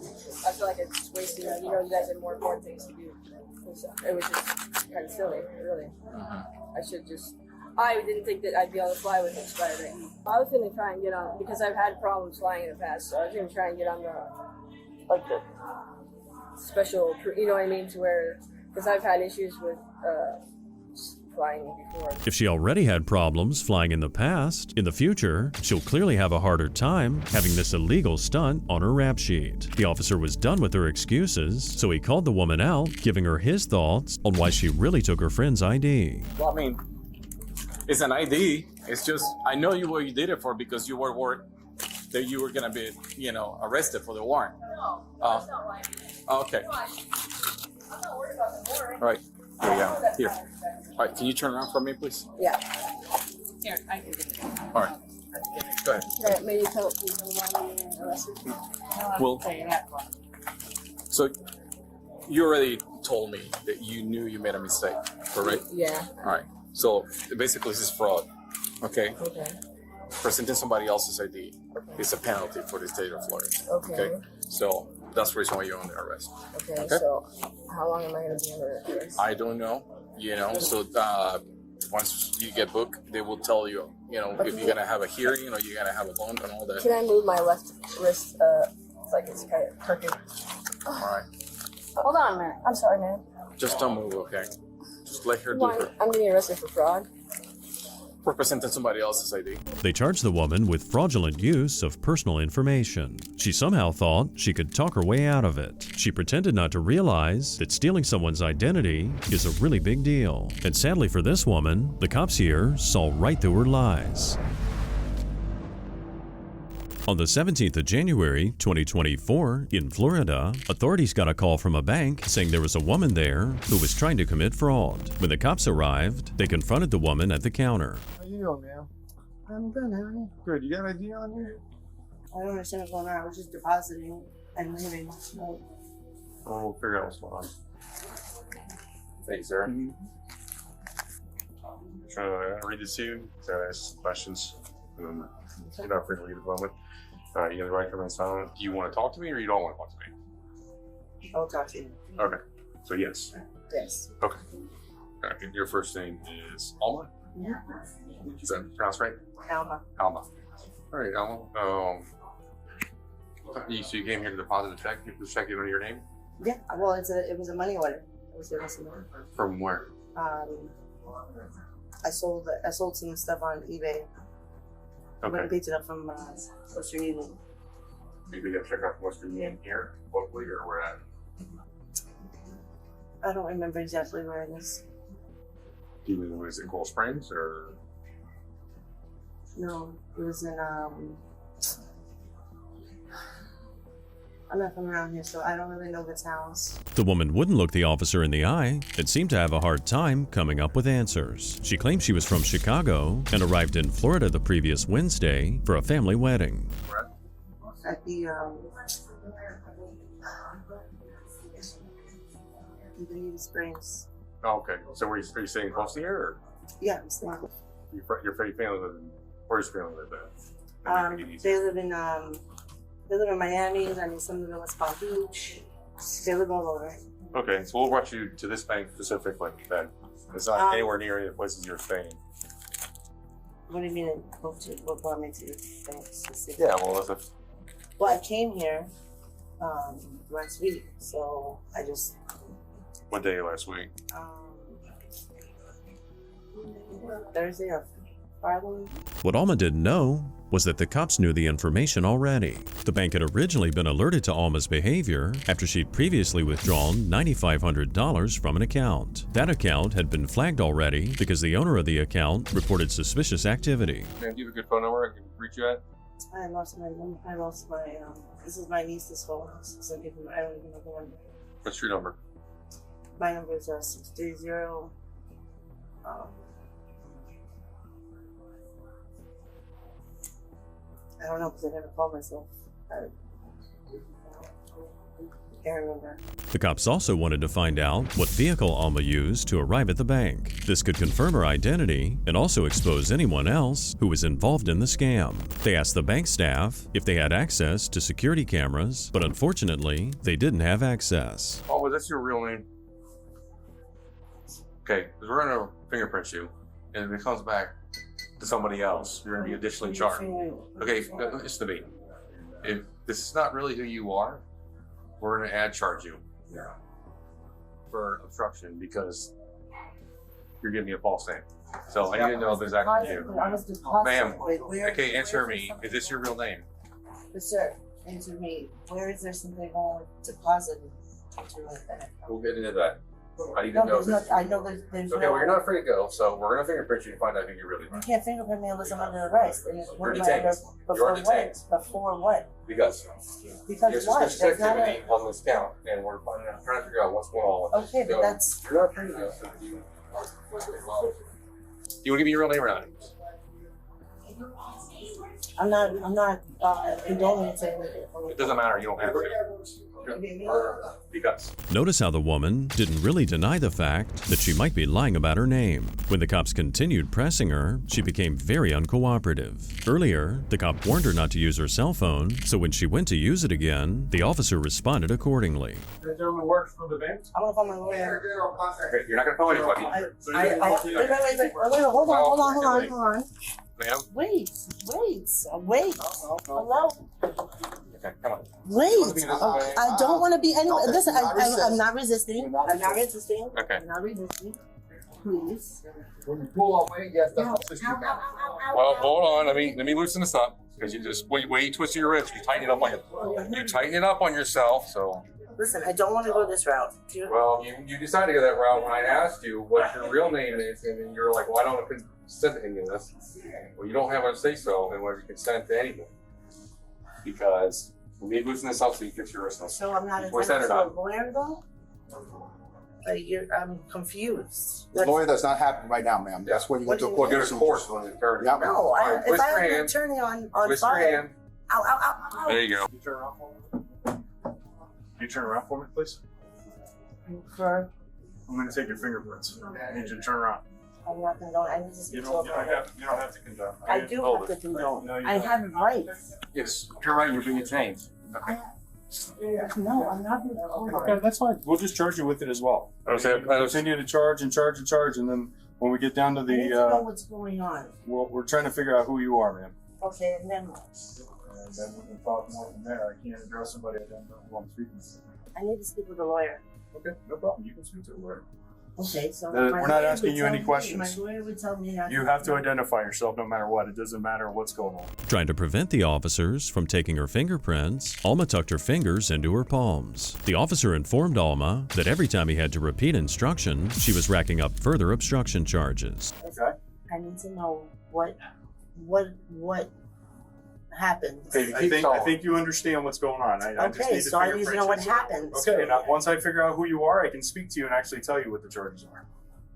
I feel like it's wasting. You guys had more important things to do. It was just kind of silly, really. I should just. I didn't think that I'd be able to fly with expired ID. I was going to try and get on because I've had problems flying in the past. So I was going to try and get on the special, you know what I mean, to where because I've had issues with flying before. If she already had problems flying in the past, in the future, she'll clearly have a harder time having this illegal stunt on her rap sheet. The officer was done with her excuses, so he called the woman out, giving her his thoughts on why she really took her friend's ID. Well, I mean, it's an ID. It's just I know what you did it for because you were worried that you were gonna be, arrested for the warrant. No, that's not why. Okay. I'm not worried about the warrant. Right. Here you go. Here. All right. Can you turn around for me, please? Yeah. Here, I can get it. All right. Go ahead. Yeah, maybe tell me arrested. Well, so you already told me that you knew you made a mistake, correct? Yeah. All right. So basically, this is fraud. Okay. Okay. Presenting somebody else's ID is a penalty for the state of Florida. Okay. So that's the reason why you're under arrest. Okay. So how long am I going to be under arrest? I don't know. So once you get booked, they will tell you, if you're gonna have a hearing or you're gonna have a bond and all that. Can I move my left wrist? It's like it's kind of crooked. All right. Hold on a minute. I'm sorry, man. Just don't move, okay? Just let her do her. I'm getting arrested for fraud. For presenting somebody else's ID. They charged the woman with fraudulent use of personal information. She somehow thought she could talk her way out of it. She pretended not to realize that stealing someone's identity is a really big deal. And sadly for this woman, the cops here saw right through her lies. On the 17th of January, 2024, in Florida, authorities got a call from a bank saying there was a woman there who was trying to commit fraud. When the cops arrived, they confronted the woman at the counter. How you doing, man? I'm good, how are you? Good. You got an ID on here? I don't understand what's going on. I was just depositing and leaving. Oh, we'll figure out what's going on. Thanks, sir. Trying to read this to you, so I ask questions. You're not free to leave the moment. You have the right to remain silent. Do you want to talk to me or you don't want to talk to me? I'll talk to you. Okay. So yes. Yes. Okay. Your first name is Alma? Yeah. Is that pronounced right? Alma. Alma. All right, Alma. So you came here to deposit a check? You check it under your name? Yeah. Well, it was a money order. It was getting some money. From where? I sold some stuff on eBay. I went and picked it up from Western Union. Maybe you gotta check out Western Union here, locally, or where at? I don't remember exactly where it is. Do you know, is it Cold Springs or? No, it was in I'm not from around here, so I don't really know the towns. The woman wouldn't look the officer in the eye and seemed to have a hard time coming up with answers. She claimed she was from Chicago and arrived in Florida the previous Wednesday for a family wedding. At the Benita Springs. Oh, okay. So are you staying close to here? Or? Yeah, I'm staying. Your family live in, where's your family live at? They live in Miami, and some live in West Palm Beach. They live all over. Okay, so we'll rush you to this bank specifically then. It's not anywhere near the places you're staying. What do you mean? What brought me to the bank specifically? Yeah, well, that's a... Well, I came here last week, so I just... What day last week? Thursday or Friday. What Alma didn't know was that the cops knew the information already. The bank had originally been alerted to Alma's behavior after she'd previously withdrawn $9,500 from an account. That account had been flagged already because the owner of the account reported suspicious activity. Can you have a good phone number I can reach you at? I lost my this is my niece's phone. So I don't even know the number. What's your number? My number is 630. I don't know because I never called myself. I can't remember. The cops also wanted to find out what vehicle Alma used to arrive at the bank. This could confirm her identity and also expose anyone else who was involved in the scam. They asked the bank staff if they had access to security cameras, but unfortunately, they didn't have access. Oh, well, that's your real name? Okay, because we're going to fingerprint you, and if it comes back to somebody else, you're going to be additionally charged. Okay, listen to me. If this is not really who you are, we're going to charge you for obstruction because you're giving me a false name. So I need to know if it's actually you. Ma'am, okay, answer me. Is this your real name? But sir, answer me. Where is there something wrong with deposit? We'll get into that. I need to No, know. there's not. I know there's Okay, well, you're not free to go, so we're going to fingerprint you to find out who you really You are. can't fingerprint me unless I'm under arrest. And You're detained. You're detained. Before what? Because Because what? suspicious That's not activity it. on this count, and we're trying to figure out what's going on with Okay, this. but that's. You're not free to go. So you want to give me your real name or not? I'm not condoning to. It doesn't matter. You don't have to. Because. Notice how the woman didn't really deny the fact that she might be lying about her name. When the cops continued pressing her, she became very uncooperative. Earlier, the cop warned her not to use her cell phone, so when she went to use it again, the officer responded accordingly. The gentleman works for the bank? I'm gonna call my lawyer. Okay, you're not going to call anybody. Wait, hold on. Ma'am? Wait. Hello? Okay, come on. Wait. I don't want to be anywhere. Listen, I'm not resisting. Okay. I'm not resisting. Please. When you pull away, yes, that's Well, hold on. Let me loosen this up. Because you just wait, you twist your wrist. You tighten it up on yourself. So. Listen, I don't want to go this route. Well, you decided to go that route when I asked you what your real name is, and then you're like, well, I don't consent to any of this. Well, you don't have a say so in whether you consent to anything. Because we need to loosen this up so you get your wrist. So I'm not entitled to a lawyer though? I'm confused. The lawyer does not happen right now, ma'am. That's when you went to a court. Get a course on the attorney. Yep. No, if I have an attorney on twist your file. hand. Ow. There you go. You turn around for me. You turn around for me, please. For? I'm going to take your fingerprints. I need you to turn around. I'm not condoning. I need to speak to a lawyer. You don't have to condone. I do have to condone. No, you I don't. have rights. Yes, you're right. You're being detained. Okay. No, I'm not being Okay, that's fine. We'll just charge you with it as well. Continue to charge, and then when we get down to I need to know what's going on. we're trying to figure out who you are, man. Okay, and then And then we can talk more from there. I can't address somebody I don't know who I'm speaking to. I need to speak with a lawyer. Okay, no problem. You can speak to the lawyer. Okay, so We're not asking you any questions. My lawyer would tell me You have to identify yourself no matter what. It doesn't matter what's going on. Trying to prevent the officers from taking her fingerprints, Alma tucked her fingers into her palms. The officer informed Alma that every time he had to repeat instructions, she was racking up further obstruction charges. Okay. I need to know what happened. Okay, I think you understand what's going on. I just need I need to know what happened. Okay, and once I figure out who you are, I can speak to you and actually tell you what the charges are.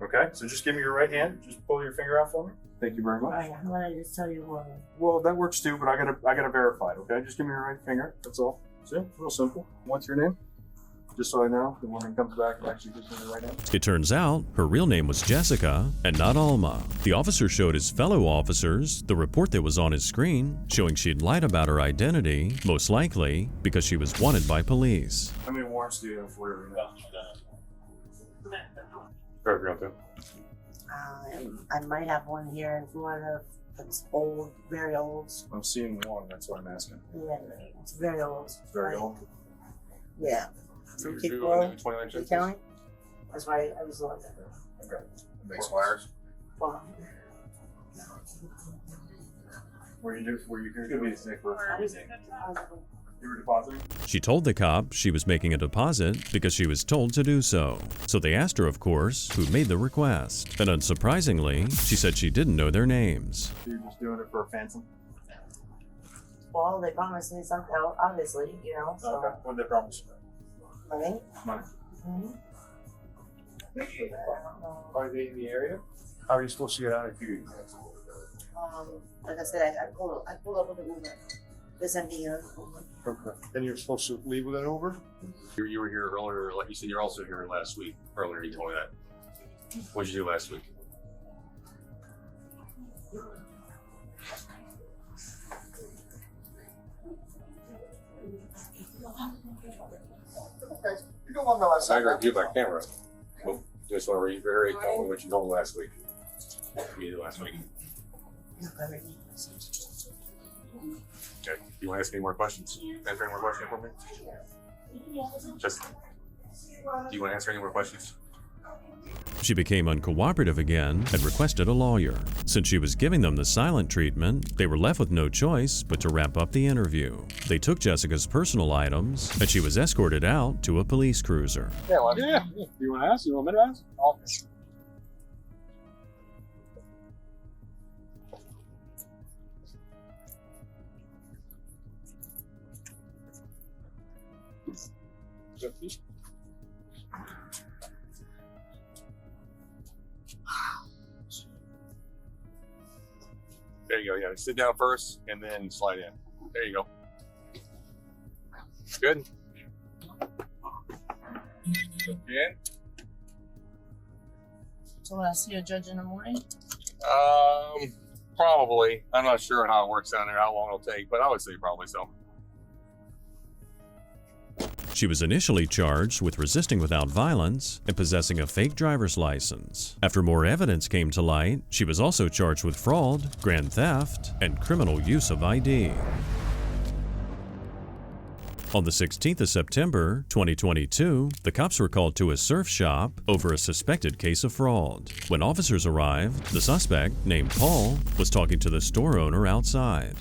Okay, so just give me your right hand. Just pull your finger out for me. Thank you very much. Right, how about I just tell you what? Well, that works too, but I gotta verify it. Okay, just give me your right finger. That's all. See, real simple. What's your name? Just so I know, the one that comes back and actually gives me the right name. It turns out her real name was Jessica and not Alma. The officer showed his fellow officers the report that was on his screen, showing she'd lied about her identity, most likely because she was wanted by police. How many warrants do you have for you right now? I might have one here in Florida. It's old, very old. I'm seeing one. That's what I'm asking. Yeah, it's very old. Very old. Yeah. From Kickball, County. That's why I was looking at it. Okay. Base wires. Were you could be a sick You were depositing? She told the cop she was making a deposit because she was told to do so. So they asked her, of course, who made the request. And unsurprisingly, she said she didn't know their names. So you're just doing it for a phantom? Well, they promised me something, obviously, you know. So. Okay. What did they promise you? Money. Money. Mm-hmm. Are they in the area? How are you supposed to get out of here? Like I said, I pulled up with an Uber. They sent me an Uber. Okay. And you're supposed to leave with an Uber? You were here earlier, like you said, you're also here last week. Earlier, you told me that. What did you do last week? You don't want me last I agree with you by camera. Well, just want to reiterate what you told me last week. You did last week. Okay. You want to ask any more questions? Answer any more questions for me? Just. Do you want to answer any more questions? She became uncooperative again and requested a lawyer. Since she was giving them the silent treatment, they were left with no choice but to wrap up the interview. They took Jessica's personal items, and she was escorted out to a police cruiser. Yeah, well, yeah. Do you want to ask? You want me to ask? Office. There you go. Yeah, sit down first and then slide in. There you go. Good. Again. So when I see a judge in the morning? Probably. I'm not sure how it works down there, how long it'll take, but I would say probably so. She was initially charged with resisting without violence and possessing a fake driver's license. After more evidence came to light, she was also charged with fraud, grand theft, and criminal use of ID. On the 16th of September, 2022, the cops were called to a surf shop over a suspected case of fraud. When officers arrived, the suspect, named Paul, was talking to the store owner outside.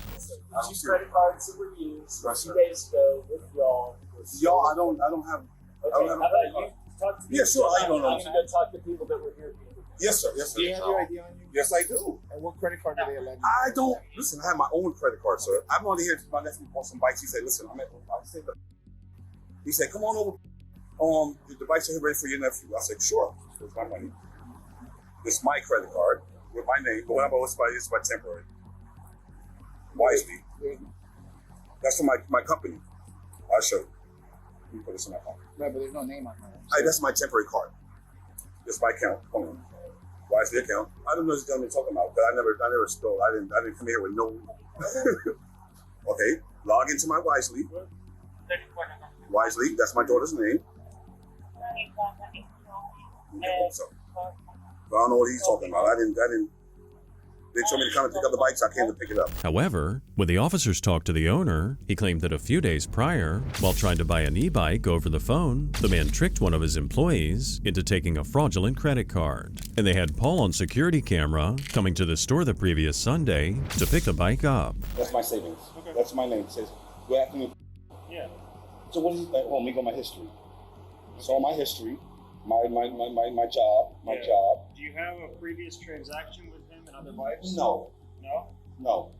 Two credit cards that were used 2 days ago with y'all. Y'all, I don't have. Okay, how about you talk to Yeah, sure. I don't know. I'm gonna go talk to people that were here. Yes, sir. Yes, sir. Do you have your ID on you? Yes, I do. And what credit card do they allow you? I don't. Listen, I have my own credit card, sir. I'm only here to my nephew bought some bikes. He said, "Listen, he said, come on over. The bikes are ready for your nephew." I said, "Sure." It's my money. It's my credit card with my name. But when I'm always it's my temporary. Wisely. That's for my company. I'll show you. Let me put this in my pocket. Right, but there's no name on it. Hey, that's my temporary card. It's my account. Hold on. Wisely account. I don't know what you're talking about, but I never stole. I didn't come here with no. Okay, log into my Wisely. Wisely, that's my daughter's name. So I don't know what he's talking about. I didn't. They told me to come and pick up the bike, so I came to pick it up. However, when the officers talked to the owner, he claimed that a few days prior, while trying to buy an e-bike over the phone, the man tricked one of his employees into taking a fraudulent credit card. And they had Paul on security camera coming to the store the previous Sunday to pick the bike up. That's my savings. Okay. That's my name. It says, good afternoon. Yeah. So what is it? Let me go my history. It's all my history, my job, my job. Do you have a previous transaction with him and other bikes? No. No? No.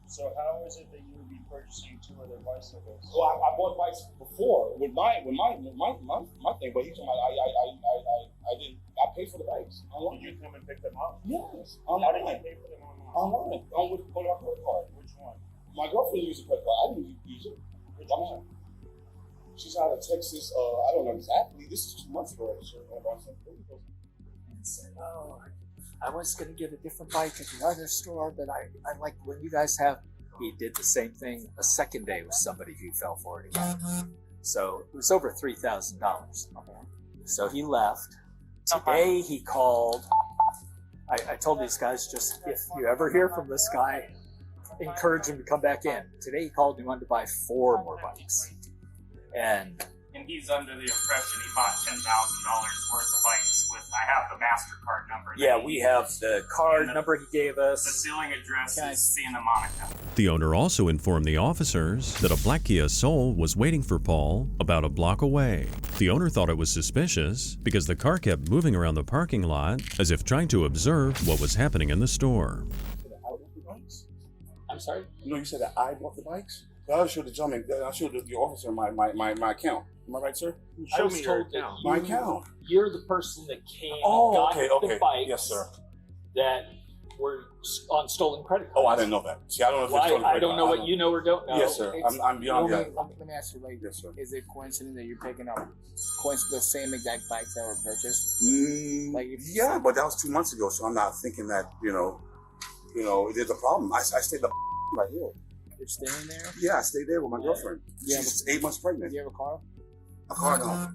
So how is it that you would be purchasing 2 other bicycles? Well, I bought bikes before with my thing, but he told me I didn't. I paid for the bikes online. Did you come and pick them up? Yes. How did you pay for them online? Online. With my credit card. Which one? My girlfriend used a credit card. I didn't use it. Which one? She's out of Texas. I don't know exactly. This is 2 months ago. And said, oh, I was going to get a different bike at the other store, but I like when you guys have. He did the same thing a second day with somebody who fell for it again. So it was over $3,000. So he left. Today he called. I told these guys, just if you ever hear from this guy, encourage him to come back in. Today he called and he wanted to buy 4 more bikes. And he's under the impression he bought $10,000 worth of bikes with, I have the MasterCard number. yeah, we have the card number he gave us. The billing address is Santa Monica. The owner also informed the officers that a black Kia Soul was waiting for Paul about a block away. The owner thought it was suspicious because the car kept moving around the parking lot as if trying to observe what was happening in the store. I'm sorry? You know, you said that I bought the bikes? I showed the gentleman, I showed the officer my account. Am I right, sir? I was told that my account. You're the person that came and got the bikes. Yes, sir. That were on stolen credit cards. Oh, I didn't know that. See, I don't know if it's stolen I don't know what you know or don't know. Yes, sir. I'm beyond that. Let me ask you, like, yes, sir. Is it coincidence that you're picking up the same exact bikes that were purchased? Yeah, but that was 2 months ago, so I'm not thinking that, you know, there's a problem. I stayed the right here. You're staying there? Yeah, I stayed there with my girlfriend. She's 8 months pregnant. Do you have a car? A car, no.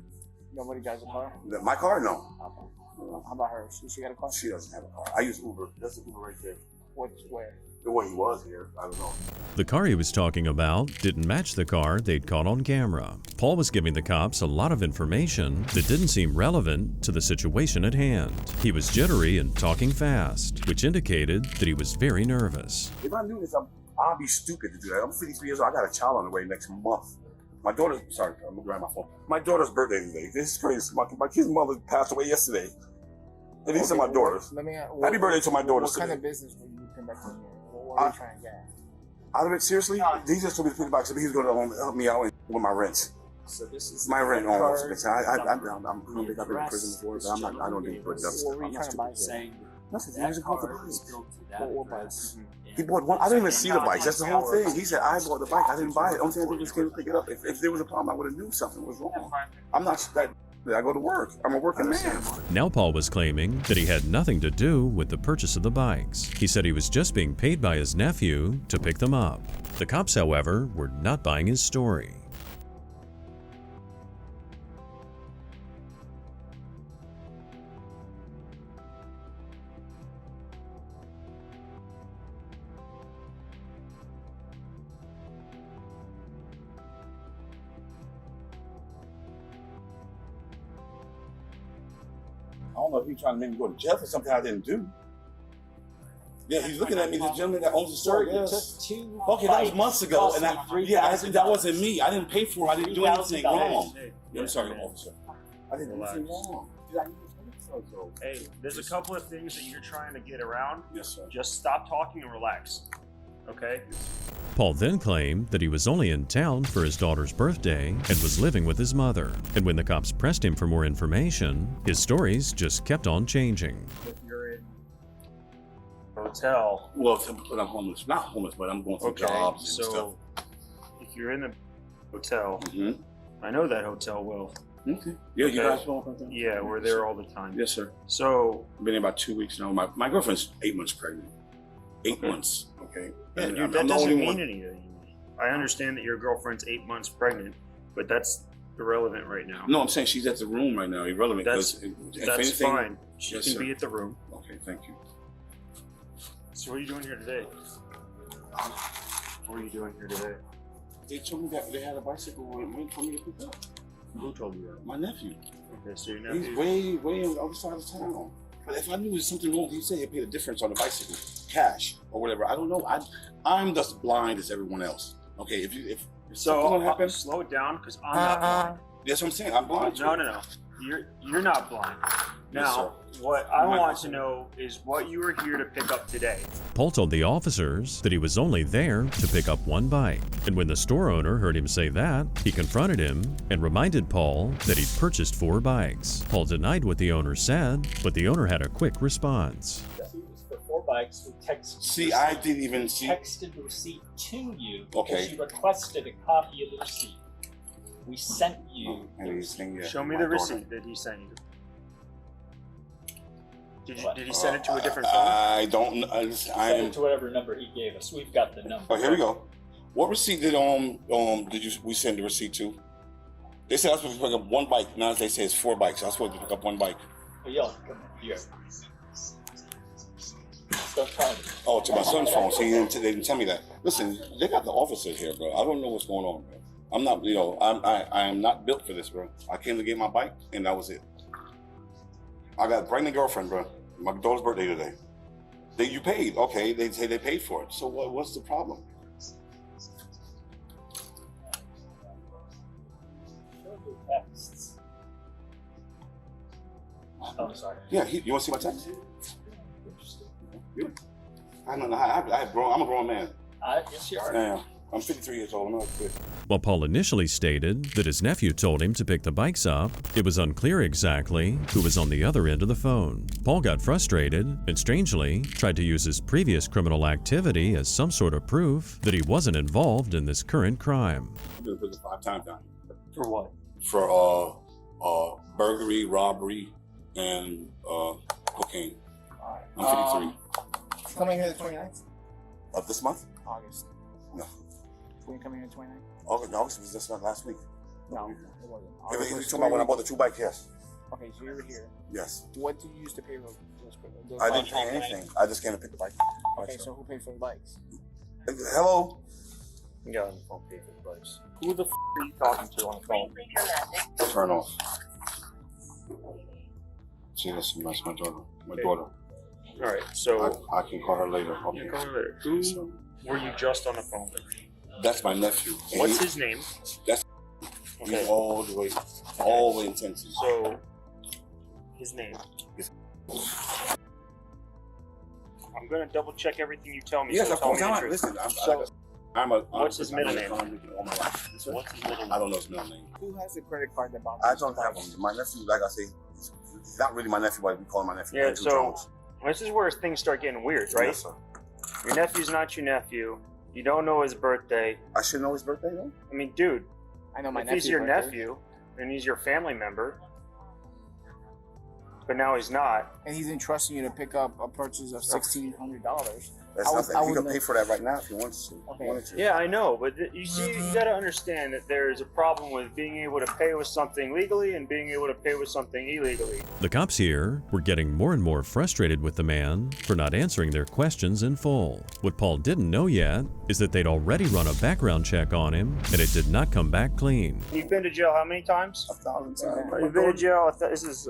Nobody drives a car? My car, no. How about her? She got a car? She doesn't have a car. I use Uber. That's the Uber right there. Where? Well, he was here. I don't know. The car he was talking about didn't match the car they'd caught on camera. Paul was giving the cops a lot of information that didn't seem relevant to the situation at hand. He was jittery and talking fast, which indicated that he was very nervous. If I knew this, I'd be stupid to do that. I'm 53 years old. I got a child on the way next month. My daughter, sorry, I'm gonna grab my phone. My daughter's birthday today. This is crazy. My kid's mother passed away yesterday. And these are my daughters. Happy birthday to my daughters. What kind of business were you conducting here? What were you trying to get? Out of it, seriously? He just told me to put the box, but he's going to help me out with my rent. So this is my rent almost. I'm big. I've been in prison before, but I don't do good stuff. What were you trying to buy? Nothing. He was going for the bikes. He bought one. I didn't even see the bikes. That's the whole thing. He said, I bought the bike. I didn't buy it. Only thing I did was came to pick it up. If there was a problem, I would have knew something was wrong. I'm not that. I go to work. I'm a working man. Now Paul was claiming that he had nothing to do with the purchase of the bikes. He said he was just being paid by his nephew to pick them up. The cops, however, were not buying his story. I don't know if he's trying to make me go to jail for something I didn't do. Yeah, he's looking at me, the gentleman that owns the store. Yes. Okay, that was months ago, and that wasn't me. I didn't pay for it. I didn't do anything wrong. I'm sorry, officer. I didn't do anything wrong. Hey, there's a couple of things that you're trying to get around. Yes, sir. Just stop talking and relax. Okay? Paul then claimed that he was only in town for his daughter's birthday and was living with his mother. And when the cops pressed him for more information, his stories just kept on changing. If you're in a hotel. Well, but I'm homeless. Not homeless, but I'm going through jobs and stuff. So, if you're in the hotel, I know that hotel well. Okay. Yeah, you guys know about that? Yeah, we're there all the time. Yes, sir. So, I've been here about 2 weeks now. My girlfriend's 8 months pregnant. 8 months. Okay. Yeah, dude, that doesn't mean anything. I understand that your girlfriend's 8 months pregnant, but that's irrelevant right now. No, I'm saying she's at the room right now. Irrelevant. That's fine. She can be at the room. Okay, thank you. So what are you doing here today? What are you doing here today? They told me that they had a bicycle waiting for me to pick up. Who told you that? My nephew. Okay, so your nephew. He's way on the other side of town. But if I knew there was something wrong, he'd say he'd pay the difference on the bicycle, cash or whatever. I don't know. I'm just blind as everyone else. Okay, if So something happen, slow it down because I'm not blind. that's what I'm saying. I'm blind. No. You're not blind. Now, what I want to know is what you were here to pick up today. Paul told the officers that he was only there to pick up one bike. And when the store owner heard him say that, he confronted him and reminded Paul that he'd purchased 4 bikes. Paul denied what the owner said, but the owner had a quick response. It was for 4 bikes. We texted. I didn't even see. Texted the receipt to you because Okay. you requested a copy of the receipt. We sent you. Show me the receipt that he sent you. Did he send it to a different phone? I don't know. Send it to whatever number he gave us. We've got the number. Oh, here we go. What receipt did we send the receipt to? They said I was supposed to pick up 1 bike. Now they say it's 4 bikes. I was supposed to pick up 1 bike. Well, y'all come here. Don't try me. Oh, to my son's phone. See, they didn't tell me that. Listen, they got the officers here, bro. I don't know what's going on, bro. I'm not, I am not built for this, bro. I came to get my bike, and that was it. I got a pregnant girlfriend, bro. My daughter's birthday today. You paid, okay? They say they paid for it. So what's the problem? Oh, sorry. Yeah, you want to see my text? I don't know. I'm a grown man. Yes, you are. Yeah, I'm 53 years old. I'm not good. While Paul initially stated that his nephew told him to pick the bikes up, it was unclear exactly who was on the other end of the phone. Paul got frustrated and, strangely, tried to use his previous criminal activity as some sort of proof that he wasn't involved in this current crime. I've been in prison 5 times now. For what? For burglary, robbery, and cocaine. I'm 53. Coming here the 29th Of this month? August. No. When you coming here the 29th? August was just not last week. No, it wasn't. If August you was talking about when I bought the 2 bikes, yes. Okay, so you were here. Yes. What did you use to pay those I bikes? didn't pay anything. I just came to pick the bike. Okay, so who paid for the bikes? Hello? Yeah, on the phone, pay for the bikes. Who the are you talking to on the phone? Turn off. See, that's my daughter. My daughter. All right, so I can call her later. Okay. you call her later. Who were you just on the phone with? That's my nephew. What's his name? That's Okay. he's all the way in Tennessee. So, his name. I'm gonna double check everything you tell me. Yes, so of tell course. me the truth. Listen, What's his middle name? What's his middle name? I don't know his middle name. Who has the credit card that bought I don't have him. My nephew, like I say, he's not really my nephew, but we call him my nephew. Yeah, Andrew so Jones. this is where things start getting weird, right? Yes, sir. Your nephew's not your nephew. You don't know his birthday. I should know his birthday, though? I mean, dude, I know my if he's nephew's your birthday. nephew and he's your family member, but now he's not. And he's entrusting you to pick up a purchase of $1,600. That's nothing. He can pay for that right now if he wants to. Okay. Yeah, I know, but you see, you got to understand that there is a problem with being able to pay with something legally and being able to pay with something illegally. The cops here were getting more and more frustrated with the man for not answering their questions in full. What Paul didn't know yet is that they'd already run a background check on him, and it did not come back clean. You've been to jail how many times? 1,000 times. You've been to jail. This is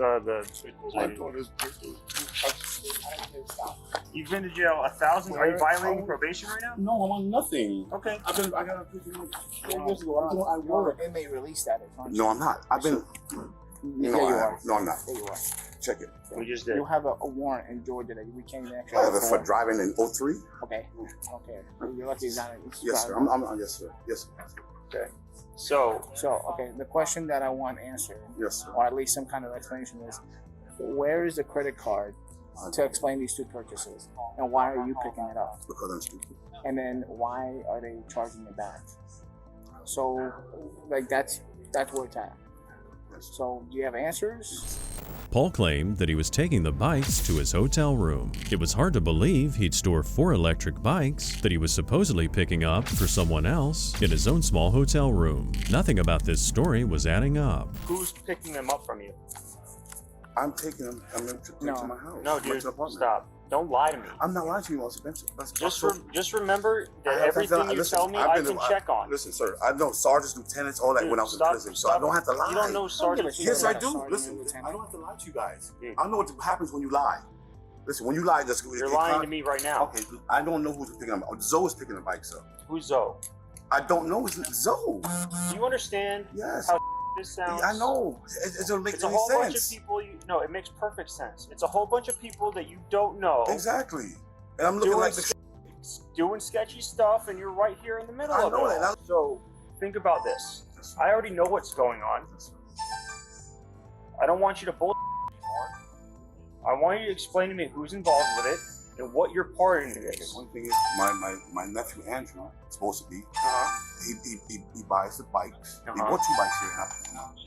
You've been to jail 1,000. Are you violating probation right now? No, I'm on nothing. Okay. I got a prison 4 years ago. I work. It may release that. No, I'm not. I've been. No, you are. No, I'm not. There you are. Check it. We just did. You have a warrant in Georgia that we can't even actually. I have it for driving in 03. Okay. Okay. You're lucky it's not. Yes, sir. Yes, sir. Yes, sir. Okay. So, okay. The question that I want answered, yes, sir, or at least some kind of explanation is, where is the credit card to explain these 2 purchases, and why are you picking it up? Because I'm stupid. And then why are they charging it back? So, like that's where it's at. So, do you have answers? Paul claimed that he was taking the bikes to his hotel room. It was hard to believe he'd store 4 electric bikes that he was supposedly picking up for someone else in his own small hotel room. Nothing about this story was adding up. who's picking them up from you? I'm taking them. I'm going to take them to my house. No, dude, stop. Don't lie to me. I'm not lying to you, Mr. Benson. Just remember that everything you tell me, I can check on. Listen, sir, I know sergeants, lieutenants, all that when I was in prison, so I don't have to lie. You don't know sergeants. Yes, I do. Listen, I don't have to lie to you guys. I know what happens when you lie. Listen, when you lie, you're lying to me right now. Okay, I don't know who's picking them up. Zoe is picking the bikes up. Who's Zoe? I don't know. It's Zoe. Do you understand Yes. how this sounds? I know. It doesn't make It's a any whole sense. bunch of people. No, it makes perfect sense. It's a whole bunch of people that you don't know. Exactly. And I'm looking like the doing sketchy stuff, and you're right here in the middle I of know it. that. So think about this. I already know what's going on. I don't want you to bullshit anymore. I want you to explain to me who's involved with it and what your part in it is. One thing is, my nephew Andrew is supposed to be. He buys the bikes. He bought 2 bikes here.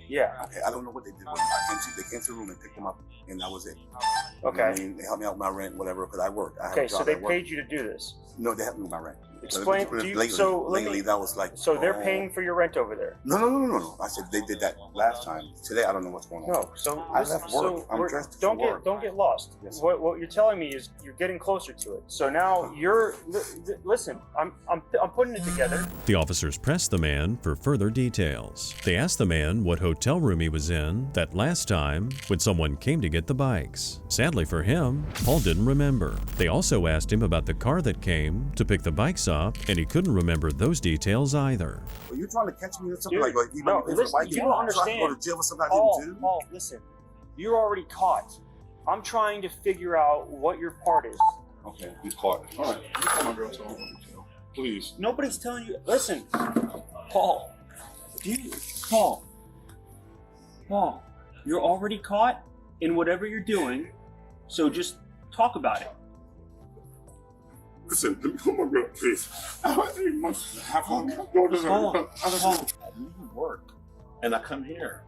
Yeah. Okay. I don't know what they did with them. They came to the room and picked them up, and that was it. Okay. You know what I mean, they helped me out with my rent, whatever, because I worked. I had a Okay, job so they at work. paid you to do this. No, they helped me with my rent. Explain. Lately, that was like. So they're paying for your rent over there. No. I said they did that last time. Today, I don't know what's going on. No, so I left work. I'm dressed don't for work. don't get lost. Yes, what you're telling me is you're getting closer to it. So now listen. I'm putting it together. The officers pressed the man for further details. They asked the man what hotel room he was in that last time when someone came to get the bikes. Sadly for him, Paul didn't remember. They also asked him about the car that came to pick the bikes up, and he couldn't remember those details either. Are you trying to catch me or something? Dude, like no, listen, you don't understand. Go to jail for something I didn't do? Paul, listen. You're already caught. I'm trying to figure out what your part is. Okay, he's caught. All right, you call my girl, please. Nobody's telling you. Listen, Paul. Paul, you're already caught in whatever you're doing, so just talk about it. Listen, let me call my girl, please. I leave work and I come here.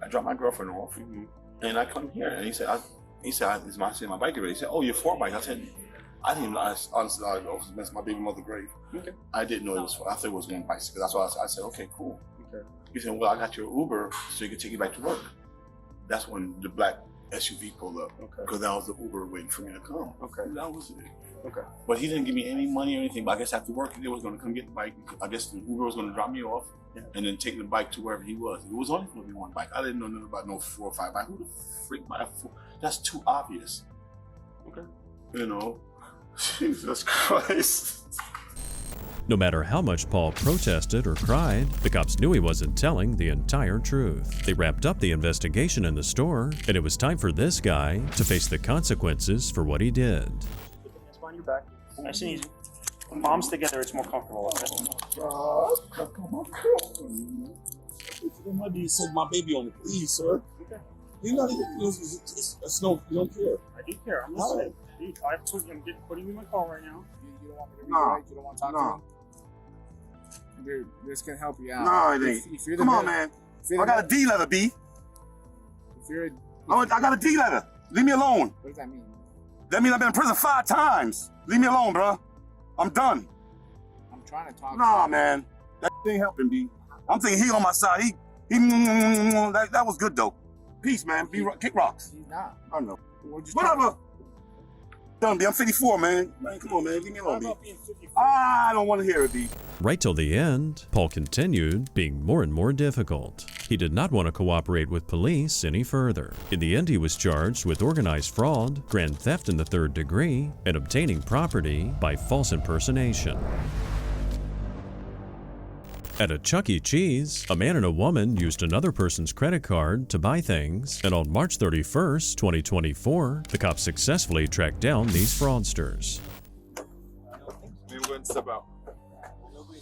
I drop my girlfriend off, and I come here, and he said, "Is my bike ready?" He said, "Oh, you're 4 bikes." I said, "I didn't know. Honestly, I was messing my baby mother grave. Okay. I didn't know it was 4. I thought it was 1 bicycle. That's why I said, okay, cool." Okay. He said, "Well, I got your Uber so you can take you back to work." That's when the black SUV pulled up. Okay. Because that was the Uber waiting for me to come. Okay. That was it. Okay. But he didn't give me any money or anything. But I guess after work, they was going to come get the bike. I guess the Uber was going to drop me off and then take the bike to wherever he was. It was only going to be 1 bike. I didn't know nothing about no 4 or 5 bikes. Who the freak buy 4? That's too obvious. Okay. You know, Jesus Christ. No matter how much Paul protested or cried, the cops knew he wasn't telling the entire truth. They wrapped up the investigation in the store, and it was time for this guy to face the consequences for what he did. It's fine, you're back. Nice and easy. Palms together, it's more comfortable. You said my baby on me, please, sir. Okay. You're not even. It's no. You don't care. I do care. I'm listening. I'm putting you in my car right now. You don't want me to read it, right? You don't want to talk to me? Dude, this can help you out. No, it ain't. Come on, man. I got a D letter, B. I got a D letter. Leave me alone. What does that mean? That means I've been in prison 5 times. Leave me alone, bro. I'm done. I'm trying to talk. Nah, man. That ain't helping, B. I'm thinking he on my side. He that was good though. Peace, man. Kick rocks. He's not. I know. Whatever. Done, B. I'm 54, man. Man, come on, man. Leave me alone, B. I don't want to hear it, B. Right till the end, Paul continued being more and more difficult. He did not want to cooperate with police any further. In the end, he was charged with organized fraud, grand theft in the 3rd degree, and obtaining property by false impersonation. At a Chuck E. Cheese, a man and a woman used another person's credit card to buy things, and on March 31st, 2024, the cops successfully tracked down these fraudsters. Step out.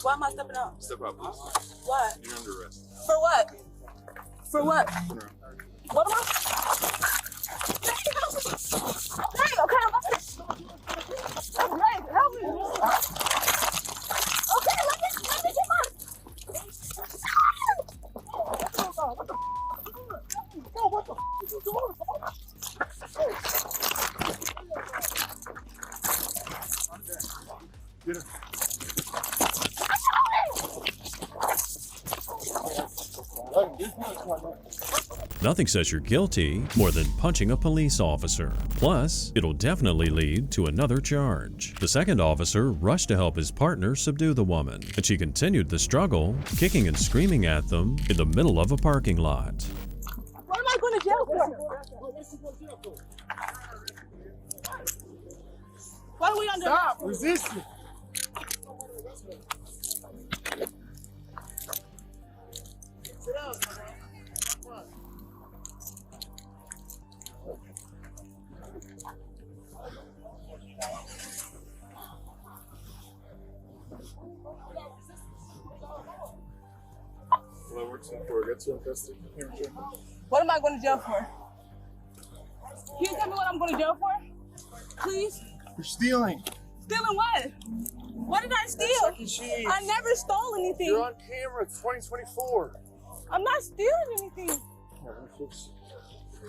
Why am I stepping out? Step out, please. What? You're under arrest. For what? For what? What am I? Dang, okay, I'm right, help me. Okay, let me get my. What the Yo, what the is you doing? Get her. This Nothing says you're guilty more than punching a police officer. Plus, it'll definitely lead to another charge. The second officer rushed to help his partner subdue the woman, and she continued the struggle, kicking and screaming at them in the middle of a parking lot. What am I going to jail for? What are we under? Stop resisting. Sit down. Well, that works out for it. Get too invested. What am I going to jail for? Can you tell me what I'm going to jail for? Please? You're stealing. Stealing what? What did I steal? I never stole anything. You're on camera. It's 2024. I'm not stealing anything.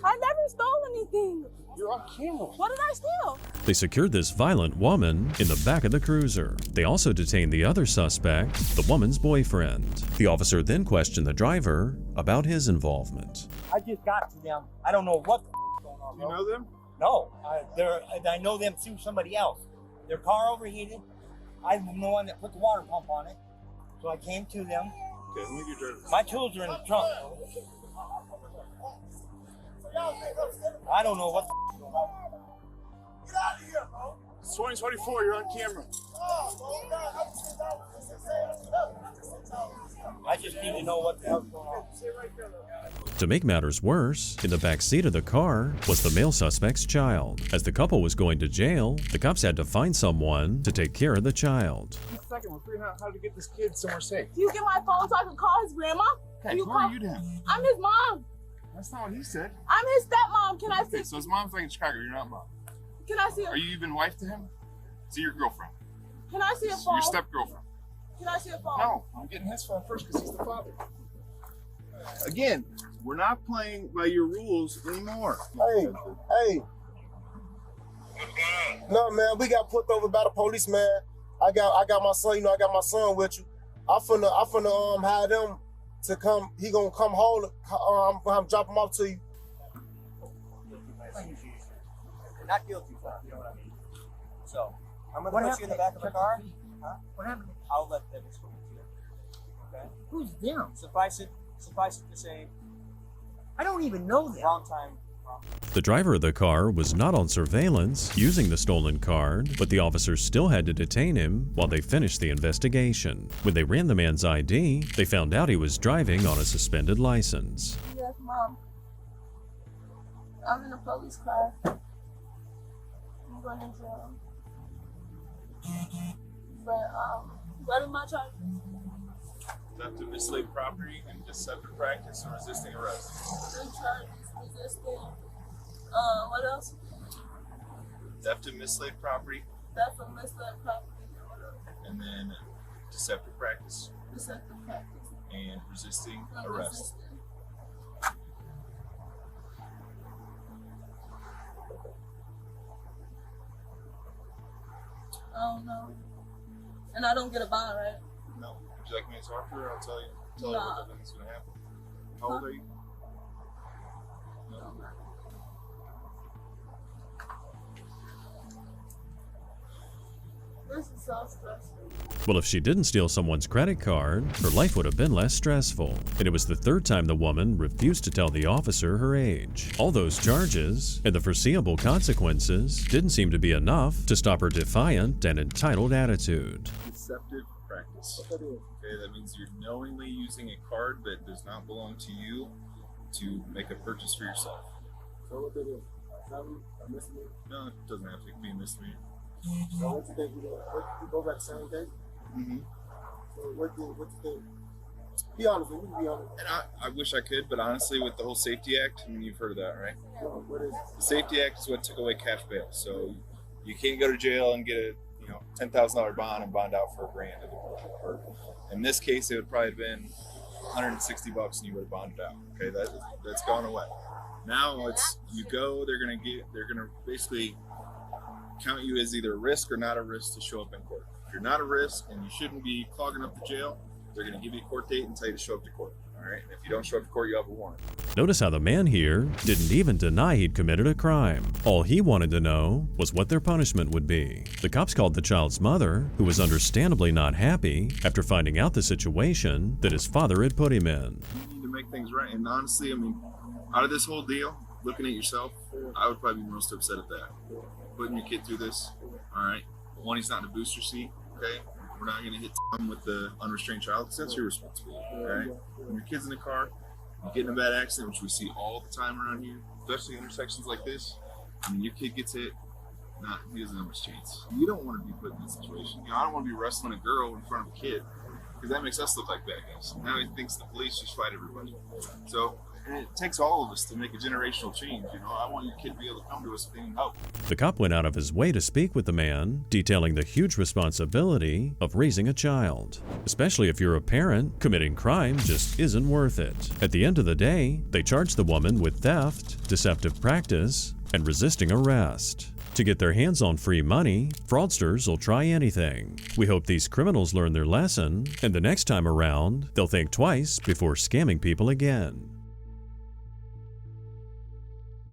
I never stole anything. You're on camera. What did I steal? They secured this violent woman in the back of the cruiser. They also detained the other suspect, the woman's boyfriend. The officer then questioned the driver about his involvement. I just got to them. I don't know what's going on. You know them? No, I know them through somebody else. Their car overheated. I'm the one that put the water pump on it. So I came to them. Okay, let me get your driver's. My tools are in the trunk. I don't know what the going on. Get out of here, bro. It's 2024. You're on camera. I just need to know what the hell's going on. To make matters worse, in the back seat of the car was the male suspect's child. As the couple was going to jail, the cops had to find someone to take care of the child. Just a second, we're figuring out how to get this kid somewhere safe. Can you get my phone so I can call his grandma? Hey, who are you to him? I'm his mom. That's not what he said. I'm his stepmom. Can I see? Okay, so his mom's like in Chicago. You're not mom. Can I see? Are you even wife to him? Is he your girlfriend? Can I see a phone? Your step-girlfriend. Can I see a phone? No, I'm getting his phone first because he's the father. Again, we're not playing by your rules anymore. Hey. No, man, we got put over by the police, man. I got my son. I got my son with you. I finna have them to come. He gonna come hold. I'm gonna drop him off to you. Not guilty, you know what I mean? So, I'm gonna put you in the back of the car. Huh? What happened? I'll let them explain to you. Okay? Who's them? Suffice it to say, I don't even know them. wrong time, wrong. The driver of the car was not on surveillance using the stolen card, but the officers still had to detain him while they finished the investigation. When they ran the man's ID, they found out he was driving on a suspended license. Yes, Mom. I'm in a police car. I'm going to jail. But, what am I charged? Theft of mislaid property and deceptive practice and resisting arrest. 3 charges, resisting. What else? Theft of mislaid property. Theft of mislaid property. What else? And then deceptive practice. Deceptive practice. And resisting And arrest. resisting. I don't know. And I don't get a bond, right? No. Would you like me to talk to her? I'll tell you. Tell her Nah. what I think is going to happen. How old are you? No. This is so stressful. Well, if she didn't steal someone's credit card, her life would have been less stressful. And it was the third time the woman refused to tell the officer her age. All those charges and the foreseeable consequences didn't seem to be enough to stop her defiant and entitled attitude. Deceptive practice. Okay, that means you're knowingly using a card that does not belong to you to make a purchase for yourself. So what did it? A misdemeanor? No, it doesn't have to be a misdemeanor. So what you think? You go back the same day? Mm-hmm. So what you think? Be honest with me. Be honest. And I wish I could, but honestly, with the whole Safety Act, I mean, you've heard of that, right? What is it? The Safety Act is what took away cash bail. So you can't go to jail and get a $10,000 bond and bond out for $1,000. In this case, it would probably have been $160 and you would have bonded out. Okay, that's gone away. Now it's you go. They're gonna basically count you as either a risk or not a risk to show up in court. If you're not a risk and you shouldn't be clogging up the jail, they're gonna give you a court date and tell you to show up to court. All All right. If you don't show up to court, you have a warrant. Notice how the man here didn't even deny he'd committed a crime. All he wanted to know was what their punishment would be. The cops called the child's mother, who was understandably not happy after finding out the situation that his father had put him in. You need to make things right. And honestly, I mean, out of this whole deal, looking at yourself, I would probably be most upset at that. Putting your kid through this, all right? One, he's not in a booster seat, okay? We're not going to hit him with the unrestrained child because that's your responsibility, okay? When your kid's in the car, you get in a bad accident, which we see all the time around here, especially intersections like this. I mean, your kid gets hit, he doesn't have much chance. You don't want to be put in this situation. You know, I don't want to be wrestling a girl in front of a kid because that makes us look like bad guys. Now he thinks the police just fight everybody. So it takes all of us to make a generational change. You know, I want your kid to be able to come to us and think, oh. The cop went out of his way to speak with the man, detailing the huge responsibility of raising a child. Especially if you're a parent, committing crime just isn't worth it. At the end of the day, they charged the woman with theft, deceptive practice, and resisting arrest. To get their hands on free money, fraudsters will try anything. We hope these criminals learn their lesson, and the next time around, they'll think twice before scamming people again.